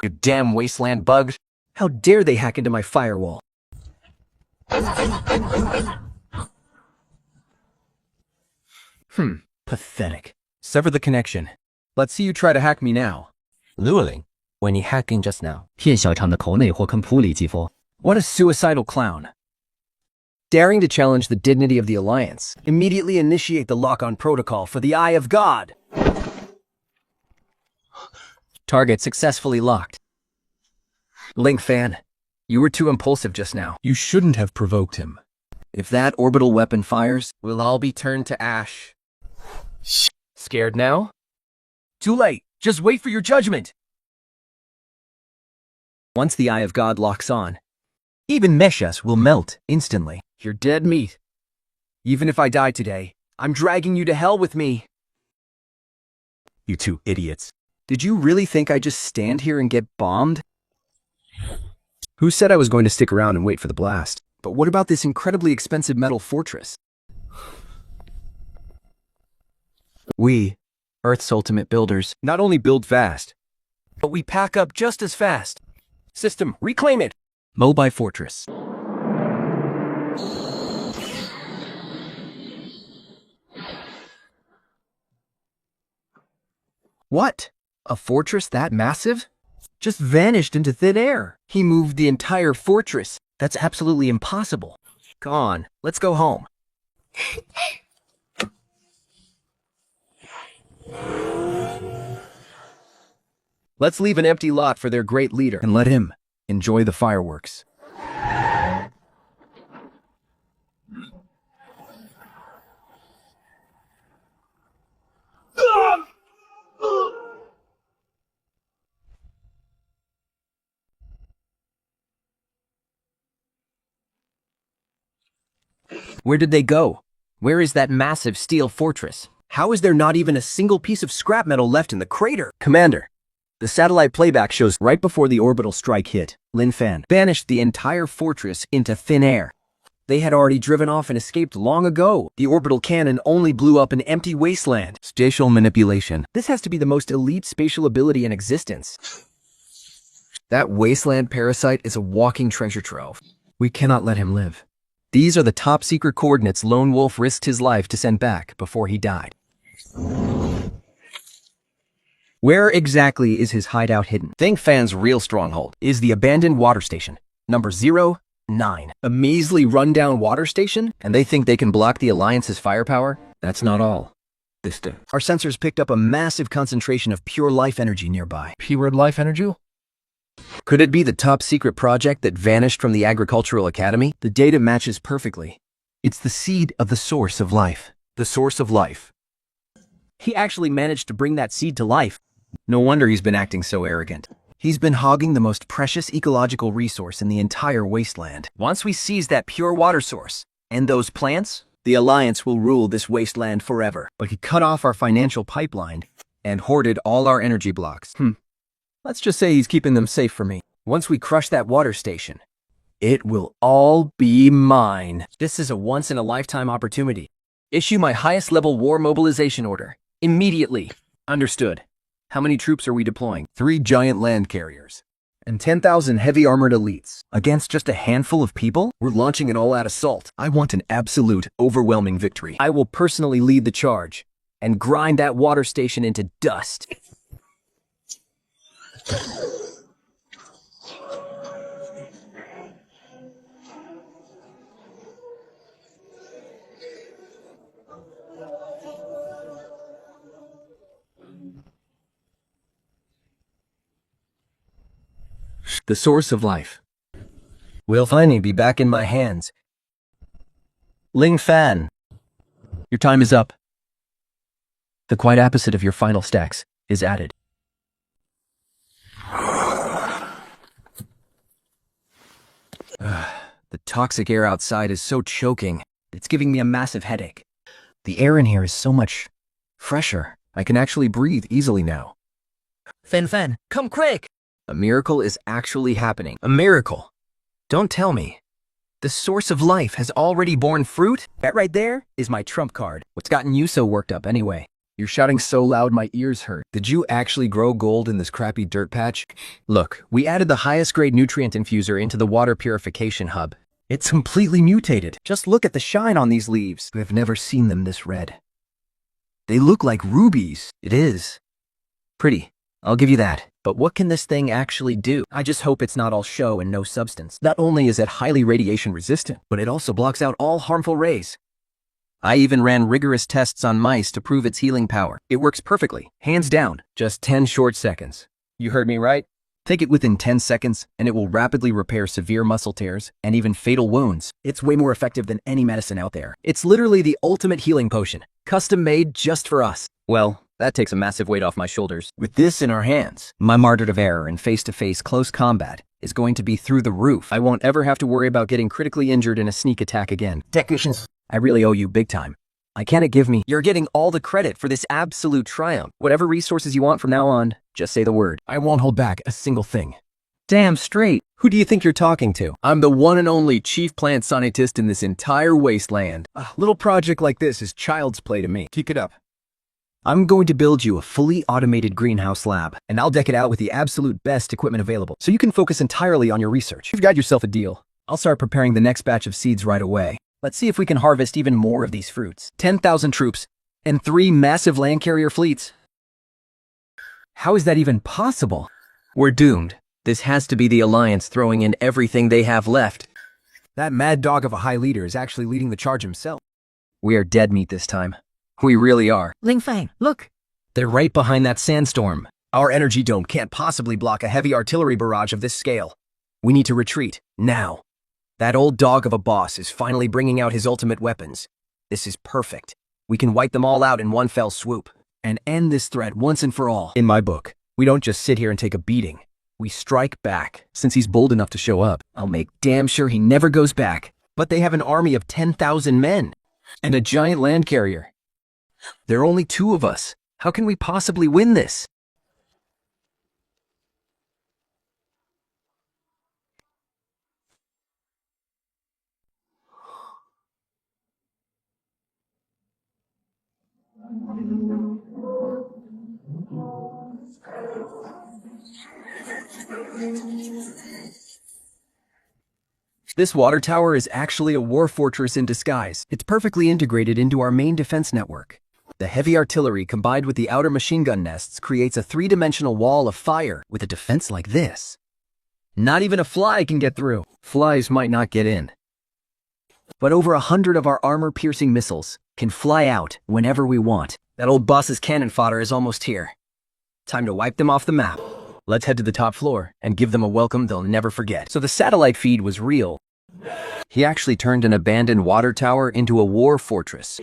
You damn wasteland bugs. How dare they hack into my firewall? Pathetic. Sever the connection. Let's see you try to hack me now. Luling, when you hacking just now. 骗小肠的口内或坑普里肌肤。 What a suicidal clown. Daring to challenge the dignity of the Alliance, immediately initiate the lock-on protocol for the Eye of God. Target successfully locked. Link fan, you were too impulsive just now. You shouldn't have provoked him. If that orbital weapon fires, we'll all be turned to ash. Scared now? Too late. Just wait for your judgment. Once the Eye of God locks on, Even Meshas will melt instantly. you're dead meat. Even if I die today, I'm dragging you to hell with me. You two idiots. Did you really think I'd just stand here and get bombed? Who said I was going to stick around and wait for the blast? But what about this incredibly expensive metal fortress? We, Earth's ultimate builders, Not only build fast, but we pack up just as fast. System, reclaim it. Mobi Fortress. What? A fortress that massive? Just vanished into thin air. He moved the entire fortress. That's absolutely impossible. Come on, let's go home. Let's leave an empty lot for their great leader And let him enjoy the fireworks. Where did they go? Where is that massive steel fortress? How is there not even a single piece of scrap metal left in the crater? Commander, the satellite playback shows right before the orbital strike hit, Lin Fan Banished the entire fortress into thin air. They had already driven off and escaped long ago. The orbital cannon only blew up an empty wasteland. spatial manipulation. This has to be the most elite spatial ability in existence. That wasteland parasite is a walking treasure trove. We cannot let him live. These are the top secret coordinates Lone Wolf risked his life to send back before he died. Where exactly is his hideout hidden? Think Fan's real stronghold Is the abandoned water station, number 09. A measly rundown water station? and they think they can block the Alliance's firepower? That's not all. Our sensors picked up a massive concentration of pure life energy nearby. Pure life energy? Could it be the top secret project that vanished from the Agricultural Academy? The data matches perfectly. It's the seed of the source of life. The source of life. He actually managed to bring that seed to life. No wonder he's been acting so arrogant. He's been hogging the most precious ecological resource in the entire wasteland. Once we seize that pure water source and those plants, the Alliance will rule this wasteland forever. But he cut off our financial pipeline and hoarded all our energy blocks. Let's just say he's keeping them safe for me. Once we crush that water station, it will all be mine. This is a once-in-a-lifetime opportunity. Issue my highest level war mobilization order. Immediately. Understood. How many troops are we deploying? 3 giant land carriers. And 10,000 heavy armored elites. Against just a handful of people? We're launching an all-out assault. I want an absolute, overwhelming victory. I will personally lead the charge and grind that water station into dust. The source of life. Will finally be back in my hands. Ling Fan, Your time is up. The quite opposite of your final stacks is added. The toxic air outside is so choking. It's giving me a massive headache. The air in here is so much fresher. I can actually breathe easily now. Fen, come quick! A miracle is actually happening. A miracle. Don't tell me. The source of life has already borne fruit? That right there is my trump card. What's gotten you so worked up anyway? you're shouting so loud my ears hurt. Did you actually grow gold in this crappy dirt patch? Look, we added the highest grade nutrient infuser into the water purification hub. It's completely mutated. Just look at the shine on these leaves. I've never seen them this red. They look like rubies. It is. Pretty. I'll give you that. But what can this thing actually do? I just hope it's not all show and no substance. Not only is it highly radiation resistant, but it also blocks out all harmful rays. I even ran rigorous tests on mice to prove its healing power. It works perfectly, hands down, just 10 short seconds. You heard me right? Take it within 10 seconds, and it will rapidly repair severe muscle tears and even fatal wounds. It's way more effective than any medicine out there. It's literally the ultimate healing potion, custom made just for us. Well, that takes a massive weight off my shoulders. With this in our hands, my margin of error in face-to-face close combat is going to be through the roof. I won't ever have to worry about getting critically injured in a sneak attack again. Technicians, I really owe you big time. I can't give me. You're getting all the credit for this absolute triumph. Whatever resources you want from now on, just say the word. I won't hold back a single thing. Damn straight. Who do you think you're talking to? I'm the one and only chief plant scientist in this entire wasteland. A little project like this is child's play to me. Keep it up. I'm going to build you a fully automated greenhouse lab, and I'll deck it out with the absolute best equipment available, so you can focus entirely on your research. You've got yourself a deal. I'll start preparing the next batch of seeds right away. Let's see if we can harvest even more of these fruits. 10,000 troops and 3 massive land carrier fleets. How is that even possible? We're doomed. This has to be the Alliance throwing in everything they have left. That mad dog of a high leader is actually leading the charge himself. We are dead meat this time. We really are. Ling Fang, look. They're right behind that sandstorm. Our energy dome can't possibly block a heavy artillery barrage of this scale. We need to retreat, now. That old dog of a boss is finally bringing out his ultimate weapons. This is perfect. We can wipe them all out in one fell swoop and end this threat once and for all. In my book, we don't just sit here and take a beating. We strike back. Since he's bold enough to show up, I'll make damn sure he never goes back. But they have an army of 10,000 men. And a giant land carrier. There are only 2 of us. How can we possibly win this? This water tower is actually a war fortress in disguise. It's perfectly integrated into our main defense network. The heavy artillery combined with the outer machine gun nests creates a 3-dimensional wall of fire. With a defense like this, not even a fly can get through. Flies might not get in. But over 100 of our armor-piercing missiles can fly out whenever we want. That old boss's cannon fodder is almost here. Time to wipe them off the map. Let's head to the top floor and give them a welcome they'll never forget. So the satellite feed was real. He actually turned an abandoned water tower into a war fortress.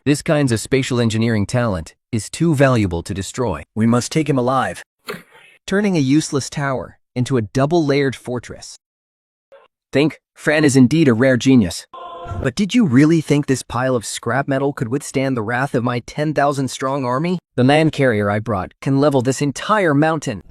This kind of spatial engineering talent is too valuable to destroy. We must take him alive. Turning a useless tower into a double-layered fortress. Think, Fran is indeed a rare genius. But did you really think this pile of scrap metal could withstand the wrath of my 10,000-strong army? The land carrier I brought can level this entire mountain.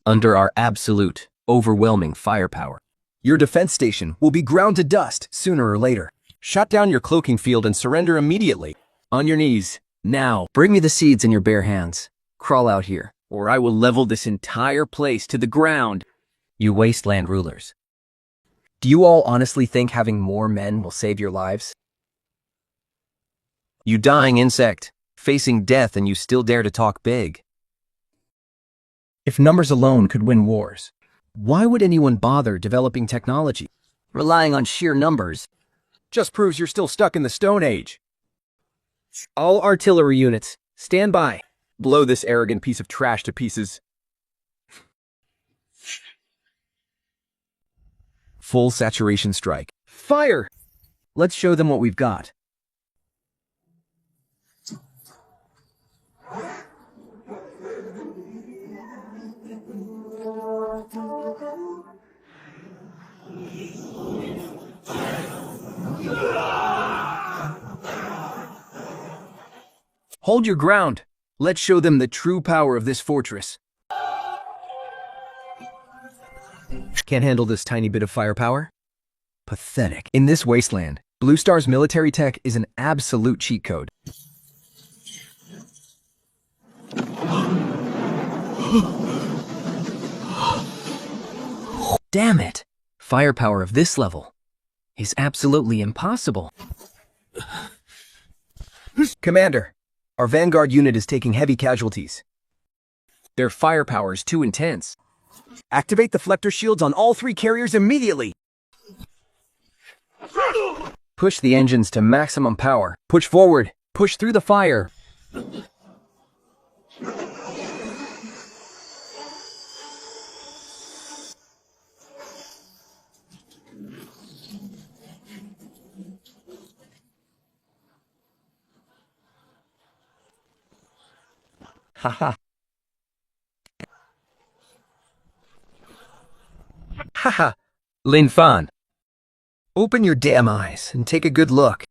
Under our absolute, overwhelming firepower. Your defense station will be ground to dust sooner or later. Shut down your cloaking field and surrender immediately. On your knees, now. Bring me the seeds in your bare hands. Crawl out here, or I will level this entire place to the ground. You wasteland rulers. Do you all honestly think having more men will save your lives? You dying insect, facing death and you still dare to talk big. If numbers alone could win wars, why would anyone bother developing technology? Relying on sheer numbers just proves you're still stuck in the Stone Age. All artillery units, stand by. Blow this arrogant piece of trash to pieces. Full saturation strike. Fire! Let's show them what we've got. Hold your ground. Let's show them the true power of this fortress. Can't handle this tiny bit of firepower? Pathetic. In this wasteland, Blue Star's military tech is an absolute cheat code. Damn it! Firepower of this level is absolutely impossible. Commander, our Vanguard unit is taking heavy casualties. Their firepower is too intense. Activate the Flector shields on all 3 carriers immediately! Push the engines to maximum power. Push forward. Push through the fire. Haha. Haha. Lin Fan. Open your damn eyes and take a good look.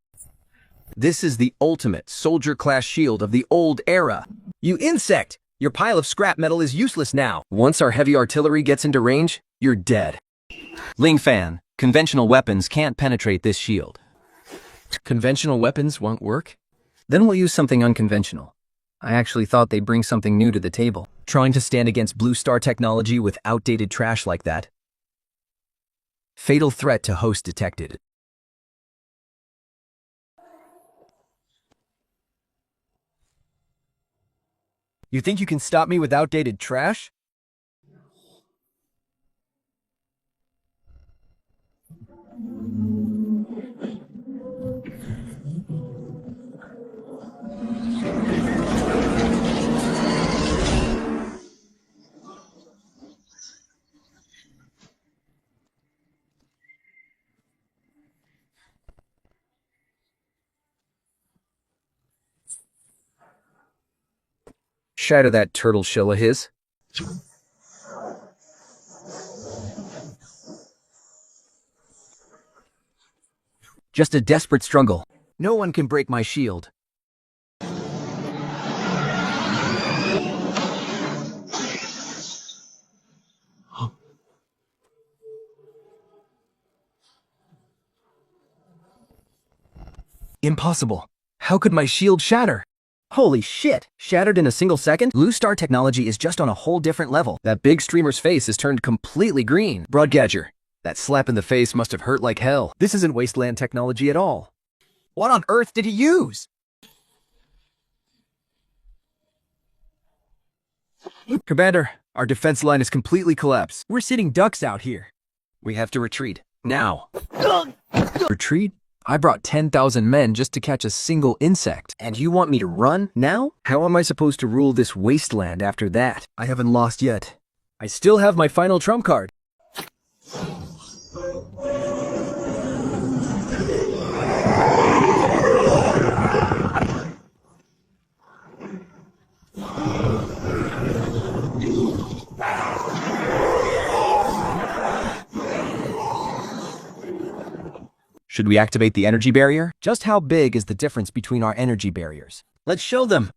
This is the ultimate soldier-class shield of the old era. You insect! Your pile of scrap metal is useless now. Once our heavy artillery gets into range, you're dead. Ling Fan, conventional weapons can't penetrate this shield. Conventional weapons won't work? Then we'll use something unconventional. I actually thought they'd bring something new to the table. Trying to stand against Blue Star technology with outdated trash like that? Fatal threat to host detected. You think you can stop me with outdated trash? Shatter that turtle shell of his. Just a desperate struggle. No one can break my shield. Impossible. How could my shield shatter? Holy shit! Shattered in a single second? Blue Star technology is just on a whole different level. That big streamer's face is turned completely green. Broadgadger, that slap in the face must have hurt like hell. This isn't wasteland technology at all. What on earth did he use? Commander, our defense line is completely collapsed. We're sitting ducks out here. We have to retreat. Now. Retreat? I brought 10,000 men just to catch a single insect. And you want me to run now? How am I supposed to rule this wasteland after that? I haven't lost yet. I still have my final trump card. Should we activate the energy barrier? Just how big is the difference between our energy barriers? Let's show them.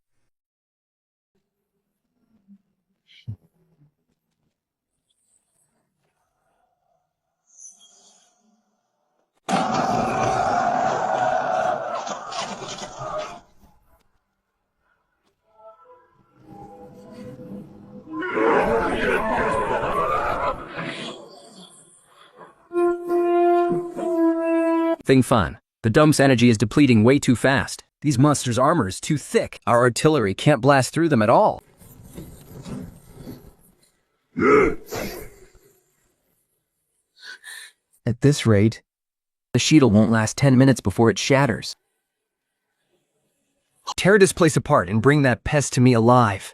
Thing fun. The dump's energy is depleting way too fast. These monsters' armor is too thick. Our artillery can't blast through them at all. At this rate, The sheetle won't last 10 minutes before it shatters. tear this place apart and bring that pest to me alive.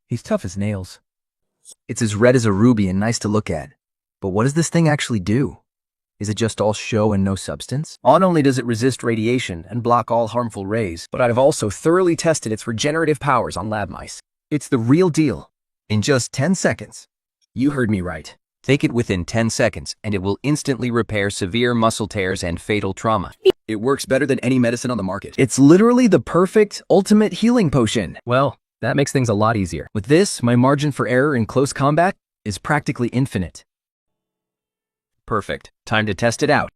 He's tough as nails. It's as red as a ruby and nice to look at. But what does this thing actually do? Is it just all show and no substance? Not only does it resist radiation and block all harmful rays, but I've also thoroughly tested its regenerative powers on lab mice. It's the real deal. In just 10 seconds. You heard me right. Take it within 10 seconds, and it will instantly repair severe muscle tears and fatal trauma. It works better than any medicine on the market. It's literally the perfect, ultimate healing potion. Well, that makes things a lot easier. With this, my margin for error in close combat is practically infinite. Perfect. Time to test it out.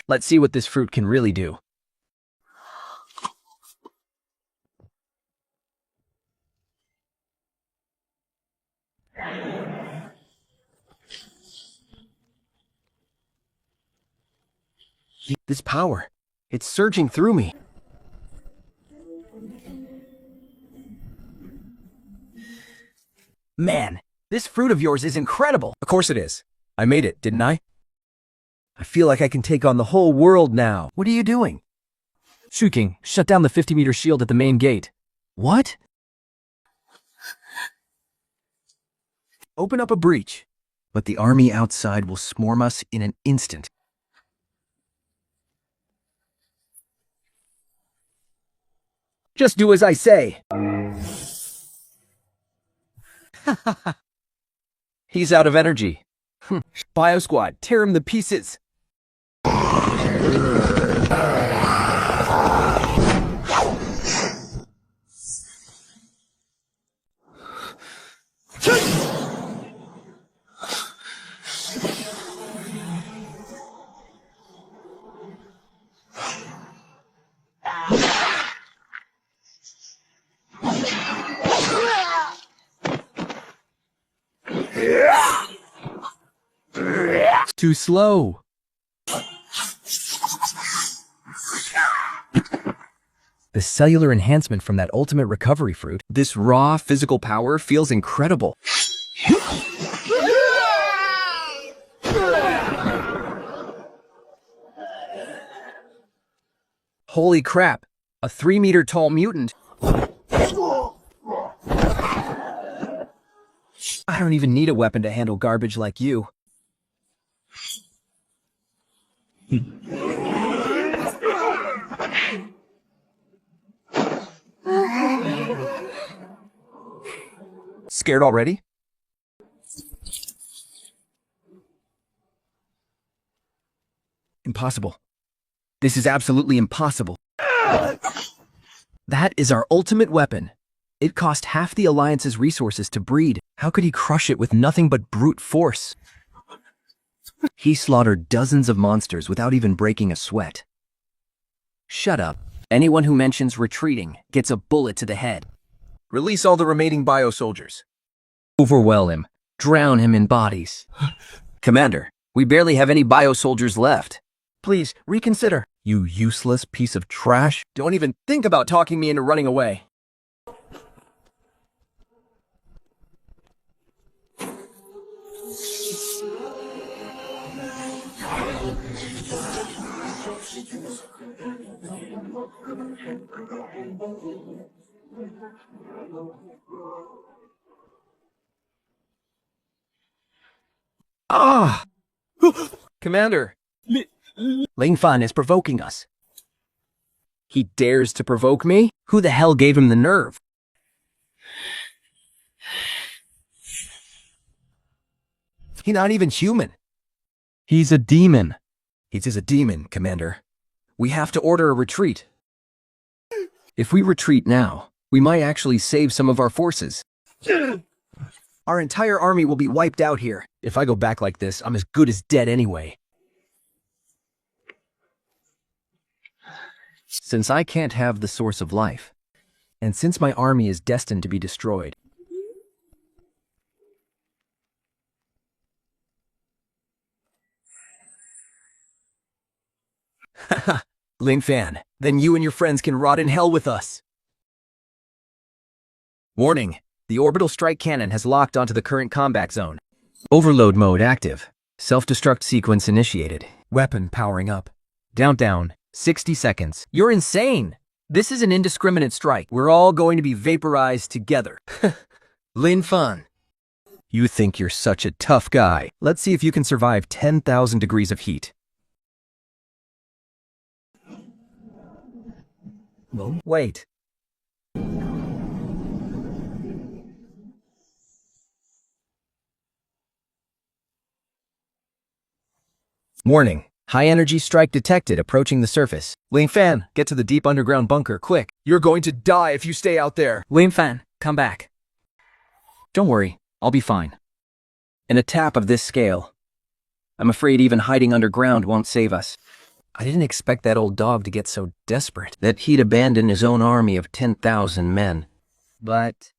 Let's see what this fruit can really do. This power, it's surging through me. Man, this fruit of yours is incredible. Of course it is. I made it, didn't I? I feel like I can take on the whole world now. What are you doing? Shuking, shut down the 50-meter shield at the main gate. What? Open up a breach. But the army outside will swarm us in an instant. Just do as I say. He's out of energy. Bio Squad, tear him to pieces. Too slow. The cellular enhancement from that ultimate recovery fruit. This raw physical power feels incredible. Holy crap, a 3-meter tall mutant. I don't even need a weapon to handle garbage like you. Scared already? Impossible. This is absolutely impossible. That is our ultimate weapon. It cost half the Alliance's resources to breed. How could he crush it with nothing but brute force? He slaughtered dozens of monsters without even breaking a sweat. Shut up. Anyone who mentions retreating gets a bullet to the head. Release all the remaining bio-soldiers. Overwhelm him. Drown him in bodies. Commander, we barely have any bio-soldiers left. Please, reconsider. You useless piece of trash. Don't even think about talking me into running away. Ah! Commander, Ling Fan is provoking us. He dares to provoke me? Who the hell gave him the nerve? He's not even human. He's a demon. He's a demon, Commander. We have to order a retreat. If we retreat now, we might actually save some of our forces. Our entire army will be wiped out here. If I go back like this, I'm as good as dead anyway. Since I can't have the source of life, and since my army is destined to be destroyed, Haha, Ling Fan, then you and your friends can rot in hell with us. warning, the orbital strike cannon has locked onto the current combat zone. Overload mode active. Self-destruct sequence initiated. Weapon powering up. Countdown, 60 seconds. You're insane! This is an indiscriminate strike. We're all going to be vaporized together. Lin Fan. You think you're such a tough guy. Let's see if you can survive 10,000 degrees of heat. Well, wait. Warning. High energy strike detected approaching the surface. Ling Fan, get to the deep underground bunker, quick. You're going to die if you stay out there. Ling Fan, come back. Don't worry, I'll be fine. In a tap of this scale, I'm afraid even hiding underground won't save us. I didn't expect that old dog to get so desperate that he'd abandon his own army of 10,000 men. But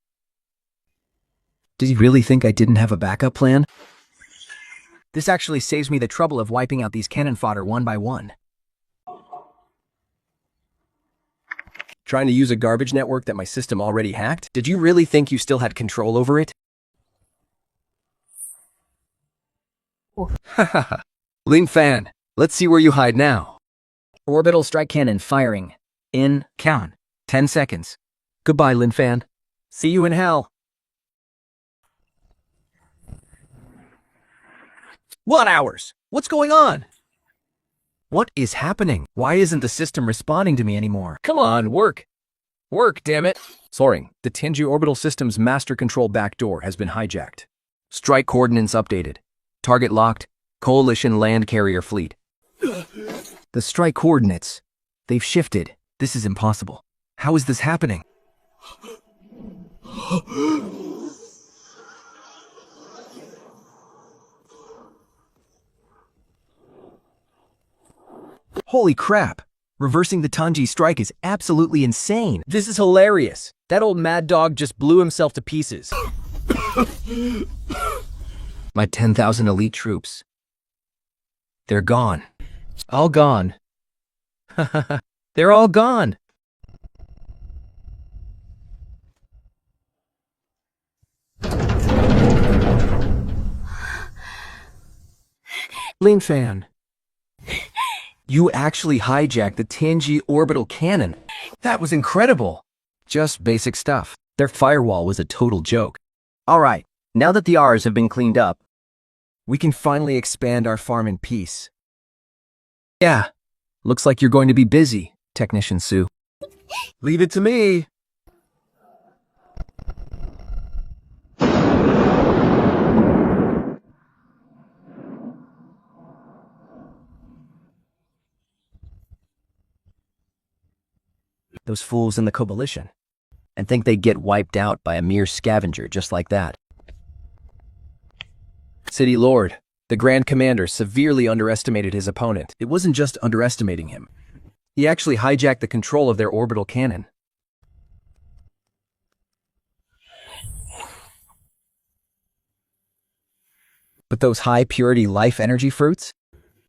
did he really think I didn't have a backup plan? This actually saves me the trouble of wiping out these cannon fodder one by one. Trying to use a garbage network that my system already hacked? Did you really think you still had control over it? Hahaha. Ling Fan, let's see where you hide now. Orbital strike cannon firing. In count. 10 seconds. Goodbye, Lin Fan. See you in hell. What hours? What's going on? What is happening? Why isn't the system responding to me anymore? Come on, work. Work, damn it. Soaring, the Tenji Orbital System's master control backdoor has been hijacked. Strike coordinates updated. Target locked. Coalition land carrier fleet. The strike coordinates. They've shifted. This is impossible. How is this happening? Holy crap! Reversing the Tanji strike is absolutely insane. This is hilarious. That old mad dog just blew himself to pieces. My 10,000 elite troops. They're gone. All gone. They're all gone. Lin Fan. You actually hijacked the Tianji orbital cannon. That was incredible. Just basic stuff. Their firewall was a total joke. All right, now that the R's have been cleaned up, We can finally expand our farm in peace. Yeah, looks like you're going to be busy, Technician Sue. Leave it to me. those fools in the coalition, and think they'd get wiped out by a mere scavenger just like that. City Lord, the Grand Commander severely underestimated his opponent. It wasn't just underestimating him. He actually hijacked the control of their orbital cannon. But those high-purity life energy fruits?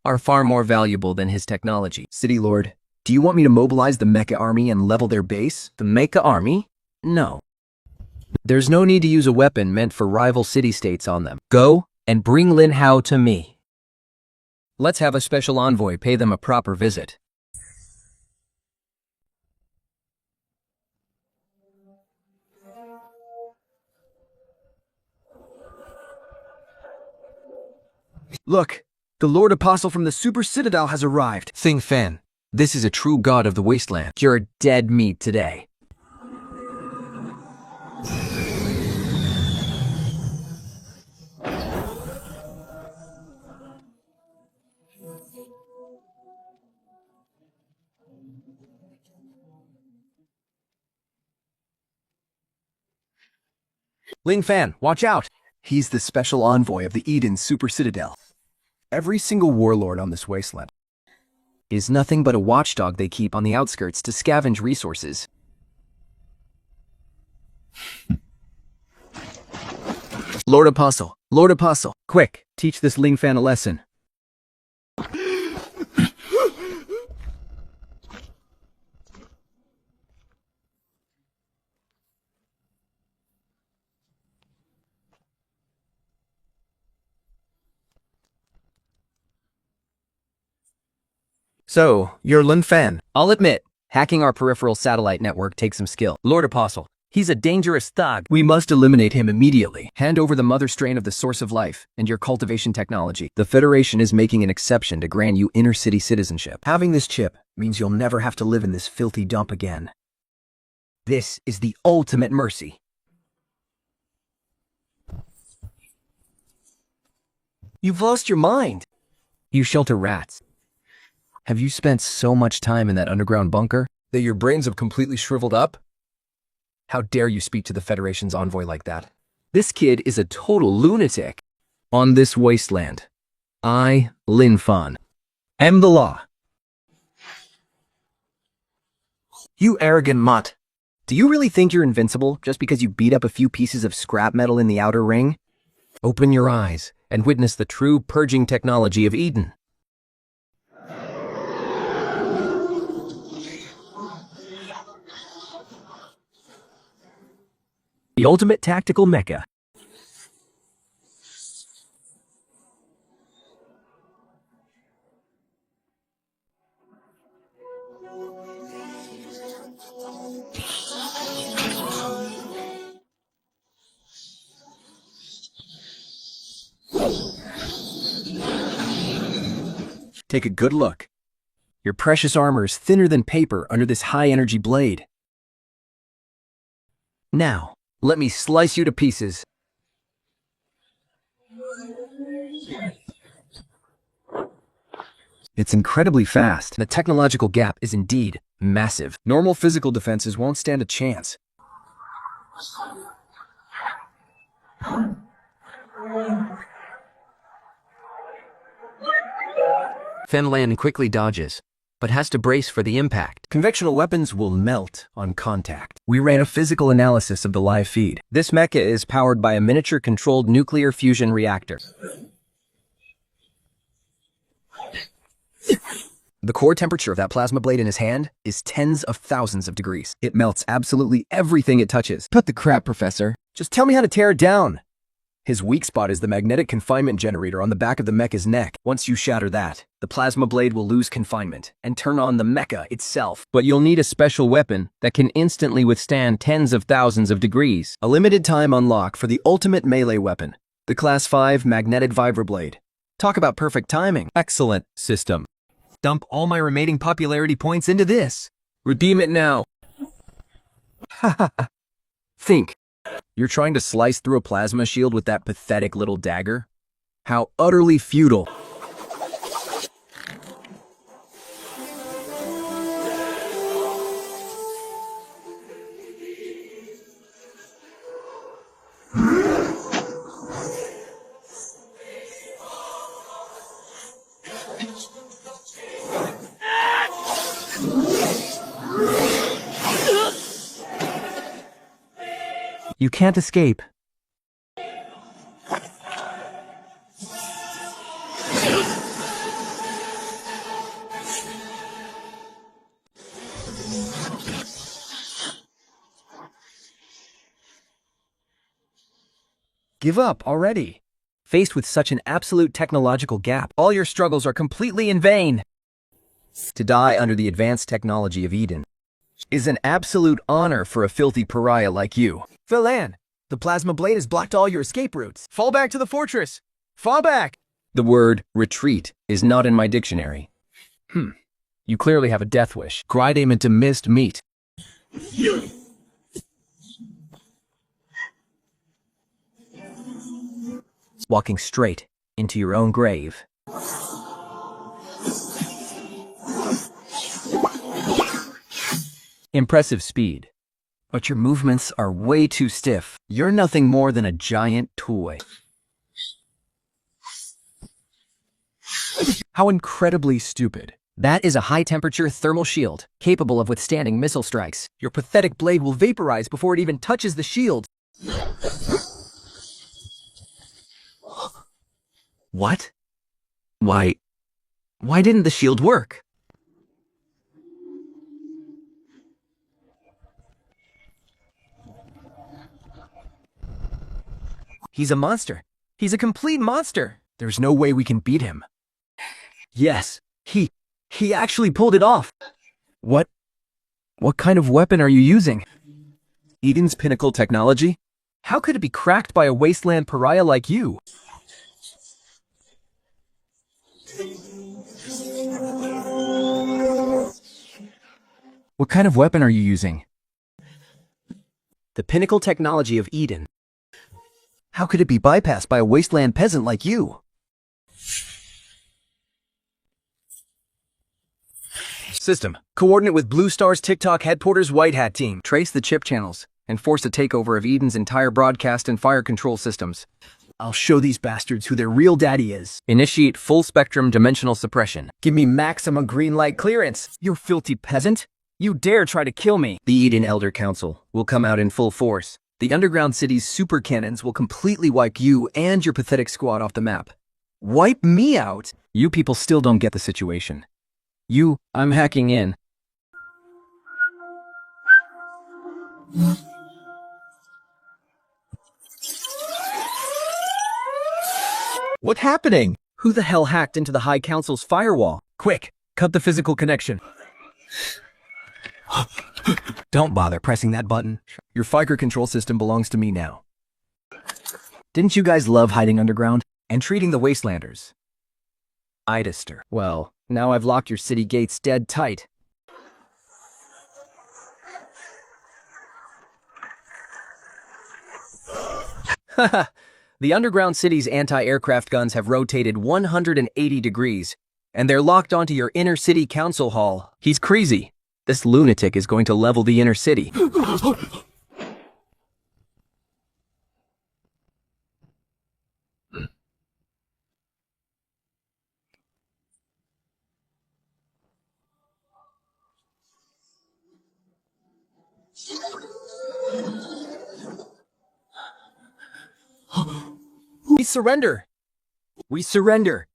Are far more valuable than his technology. City Lord, do you want me to mobilize the Mecha Army and level their base? The Mecha Army? No. There's no need to use a weapon meant for rival city-states on them. Go and bring Lin Hao to me. Let's have a special envoy pay them a proper visit. Look, the Lord Apostle from the Super Citadel has arrived. Thing Fan, this is a true god of the wasteland. You're dead meat today. Ling Fan, watch out! He's the special envoy of the Eden Super Citadel. Every single warlord on this wasteland Is nothing but a watchdog they keep on the outskirts to scavenge resources. Lord Apostle, quick, teach this Ling Fan a lesson. So, you're Lin Fan. I'll admit, hacking our peripheral satellite network takes some skill. Lord Apostle, he's a dangerous thug. We must eliminate him immediately. Hand over the mother strain of the source of life and your cultivation technology. The Federation is making an exception to grant you inner-city citizenship. Having this chip means you'll never have to live in this filthy dump again. This is the ultimate mercy. You've lost your mind. You shelter rats. Have you spent so much time in that underground bunker That your brains have completely shriveled up? How dare you speak to the Federation's envoy like that? This kid is a total lunatic. On this wasteland, I, Lin Fan, am the law. You arrogant mutt. Do you really think you're invincible just because you beat up a few pieces of scrap metal in the outer ring? open your eyes and witness the true purging technology of Eden. The ultimate tactical mecha. Take a good look. Your precious armor is thinner than paper under this high-energy blade. Now, let me slice you to pieces. It's incredibly fast. The technological gap is indeed massive. Normal physical defenses won't stand a chance. Fenlan quickly dodges, but has to brace for the impact. Conventional weapons will melt on contact. We ran a physical analysis of the live feed. This mecha is powered by a miniature-controlled nuclear fusion reactor. The core temperature of that plasma blade in his hand is tens of thousands of degrees. It melts absolutely everything it touches. Cut the crap, Professor. Just tell me how to tear it down. His weak spot is the magnetic confinement generator on the back of the mecha's neck. Once you shatter that, the plasma blade will lose confinement and turn on the mecha itself. But you'll need a special weapon that can instantly withstand tens of thousands of degrees. A limited time unlock for the ultimate melee weapon, the Class 5 magnetic vibroblade. Talk about perfect timing. Excellent system. Dump all my remaining popularity points into this. Redeem it now. Think. You're trying to slice through a plasma shield with that pathetic little dagger? How utterly futile. You can't escape. Give up already. Faced with such an absolute technological gap, all your struggles are completely in vain. To die under the advanced technology of Eden is an absolute honor for a filthy pariah like you. Philan, the plasma blade has blocked all your escape routes. Fall back to the fortress. Fall back. The word retreat is not in my dictionary. You clearly have a death wish. Grind him into mist meat. Walking straight into your own grave. Impressive speed. But your movements are way too stiff. You're nothing more than a giant toy. How incredibly stupid. That is a high-temperature thermal shield, capable of withstanding missile strikes. Your pathetic blade will vaporize before it even touches the shield. What? Why didn't the shield work? He's a monster. He's a complete monster. There's no way we can beat him. Yes, he actually pulled it off. What kind of weapon are you using? Eden's pinnacle technology? How could it be cracked by a wasteland pariah like you? What kind of weapon are you using? The pinnacle technology of Eden. How could it be bypassed by a wasteland peasant like you? System. Coordinate with Blue Star's TikTok headquarters White Hat team. Trace the chip channels and force a takeover of Eden's entire broadcast and fire control systems. I'll show these bastards who their real daddy is. Initiate full-spectrum dimensional suppression. Give me maximum green light clearance. You filthy peasant. You dare try to kill me. The Eden Elder Council will come out in full force. The underground city's super cannons will completely wipe you and your pathetic squad off the map. Wipe me out? You people still don't get the situation. I'm hacking in. What's happening? Who the hell hacked into the High Council's firewall? Quick, cut the physical connection. Don't bother pressing that button. Your fire control system belongs to me now. Didn't you guys love hiding underground and treating the wastelanders? Idester. Well, now I've locked your city gates dead tight. Haha. The underground city's anti-aircraft guns have rotated 180 degrees, and they're locked onto your inner city council hall. He's crazy. This lunatic is going to level the inner city. We surrender. We surrender.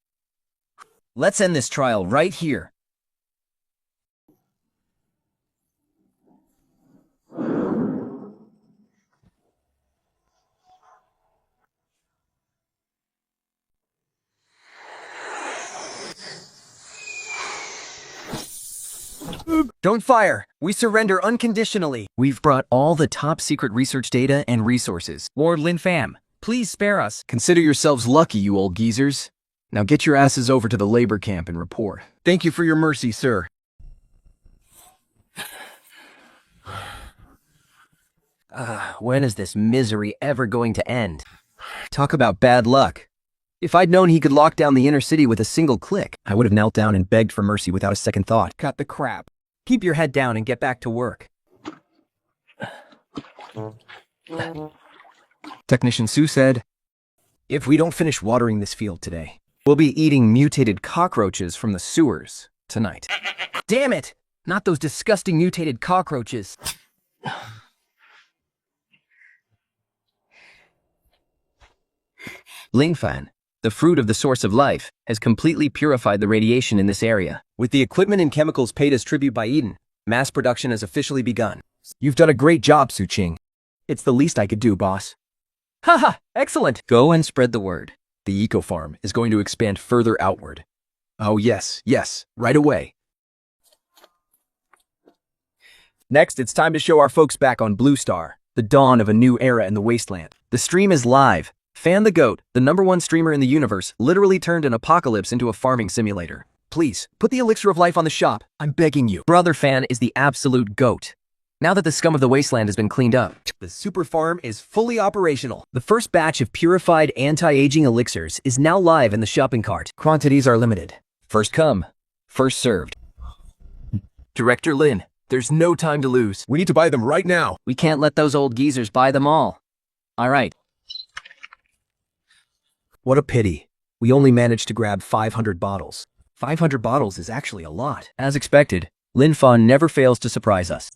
Let's end this trial right here. Don't fire. We surrender unconditionally. We've brought all the top secret research data and resources. Lord Lin Fam, please spare us. Consider yourselves lucky, you old geezers. Now get your asses over to the labor camp and report. Thank you for your mercy, sir. When is this misery ever going to end? Talk about bad luck. If I'd known he could lock down the inner city with a single click, I would have knelt down and begged for mercy without a second thought. Cut the crap. Keep your head down and get back to work. Technician Sue said, If we don't finish watering this field today, we'll be eating mutated cockroaches from the sewers tonight. Damn it! Not those disgusting mutated cockroaches. Lingfan, the fruit of the source of life, has completely purified the radiation in this area. with the equipment and chemicals paid as tribute by Eden, mass production has officially begun. You've done a great job, Su Qing. It's the least I could do, boss. Haha, excellent. Go and spread the word. The eco-farm is going to expand further outward. Oh yes, right away. Next, it's time to show our folks back on Blue Star, the dawn of a new era in the wasteland. The stream is live. Fan the Goat, the #1 streamer in the universe, literally turned an apocalypse into a farming simulator. Please, put the elixir of life on the shop. I'm begging you. Brother Fan is the absolute goat. Now that the scum of the wasteland has been cleaned up, The super farm is fully operational. The first batch of purified anti-aging elixirs is now live in the shopping cart. Quantities are limited. first come, first served. Director Lin, there's no time to lose. We need to buy them right now. We can't let those old geezers buy them all. All right. What a pity. We only managed to grab 500 bottles. 500 bottles is actually a lot. As expected, Lin Fan never fails to surprise us.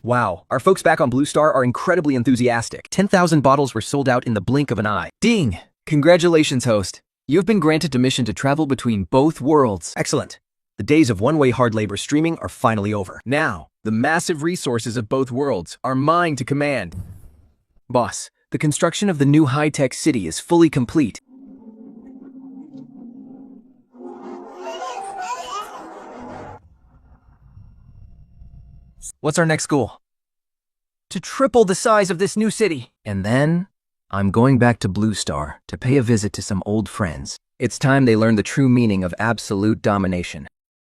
Wow, our folks back on Blue Star are incredibly enthusiastic. 10,000 bottles were sold out in the blink of an eye. Ding! Congratulations, host. You have been granted permission to travel between both worlds. Excellent. The days of one-way hard labor streaming are finally over. Now, the massive resources of both worlds are mine to command. Boss, the construction of the new high-tech city is fully complete. What's our next goal? To triple the size of this new city. And then, I'm going back to Blue Star to pay a visit to some old friends. It's time they learned the true meaning of absolute domination.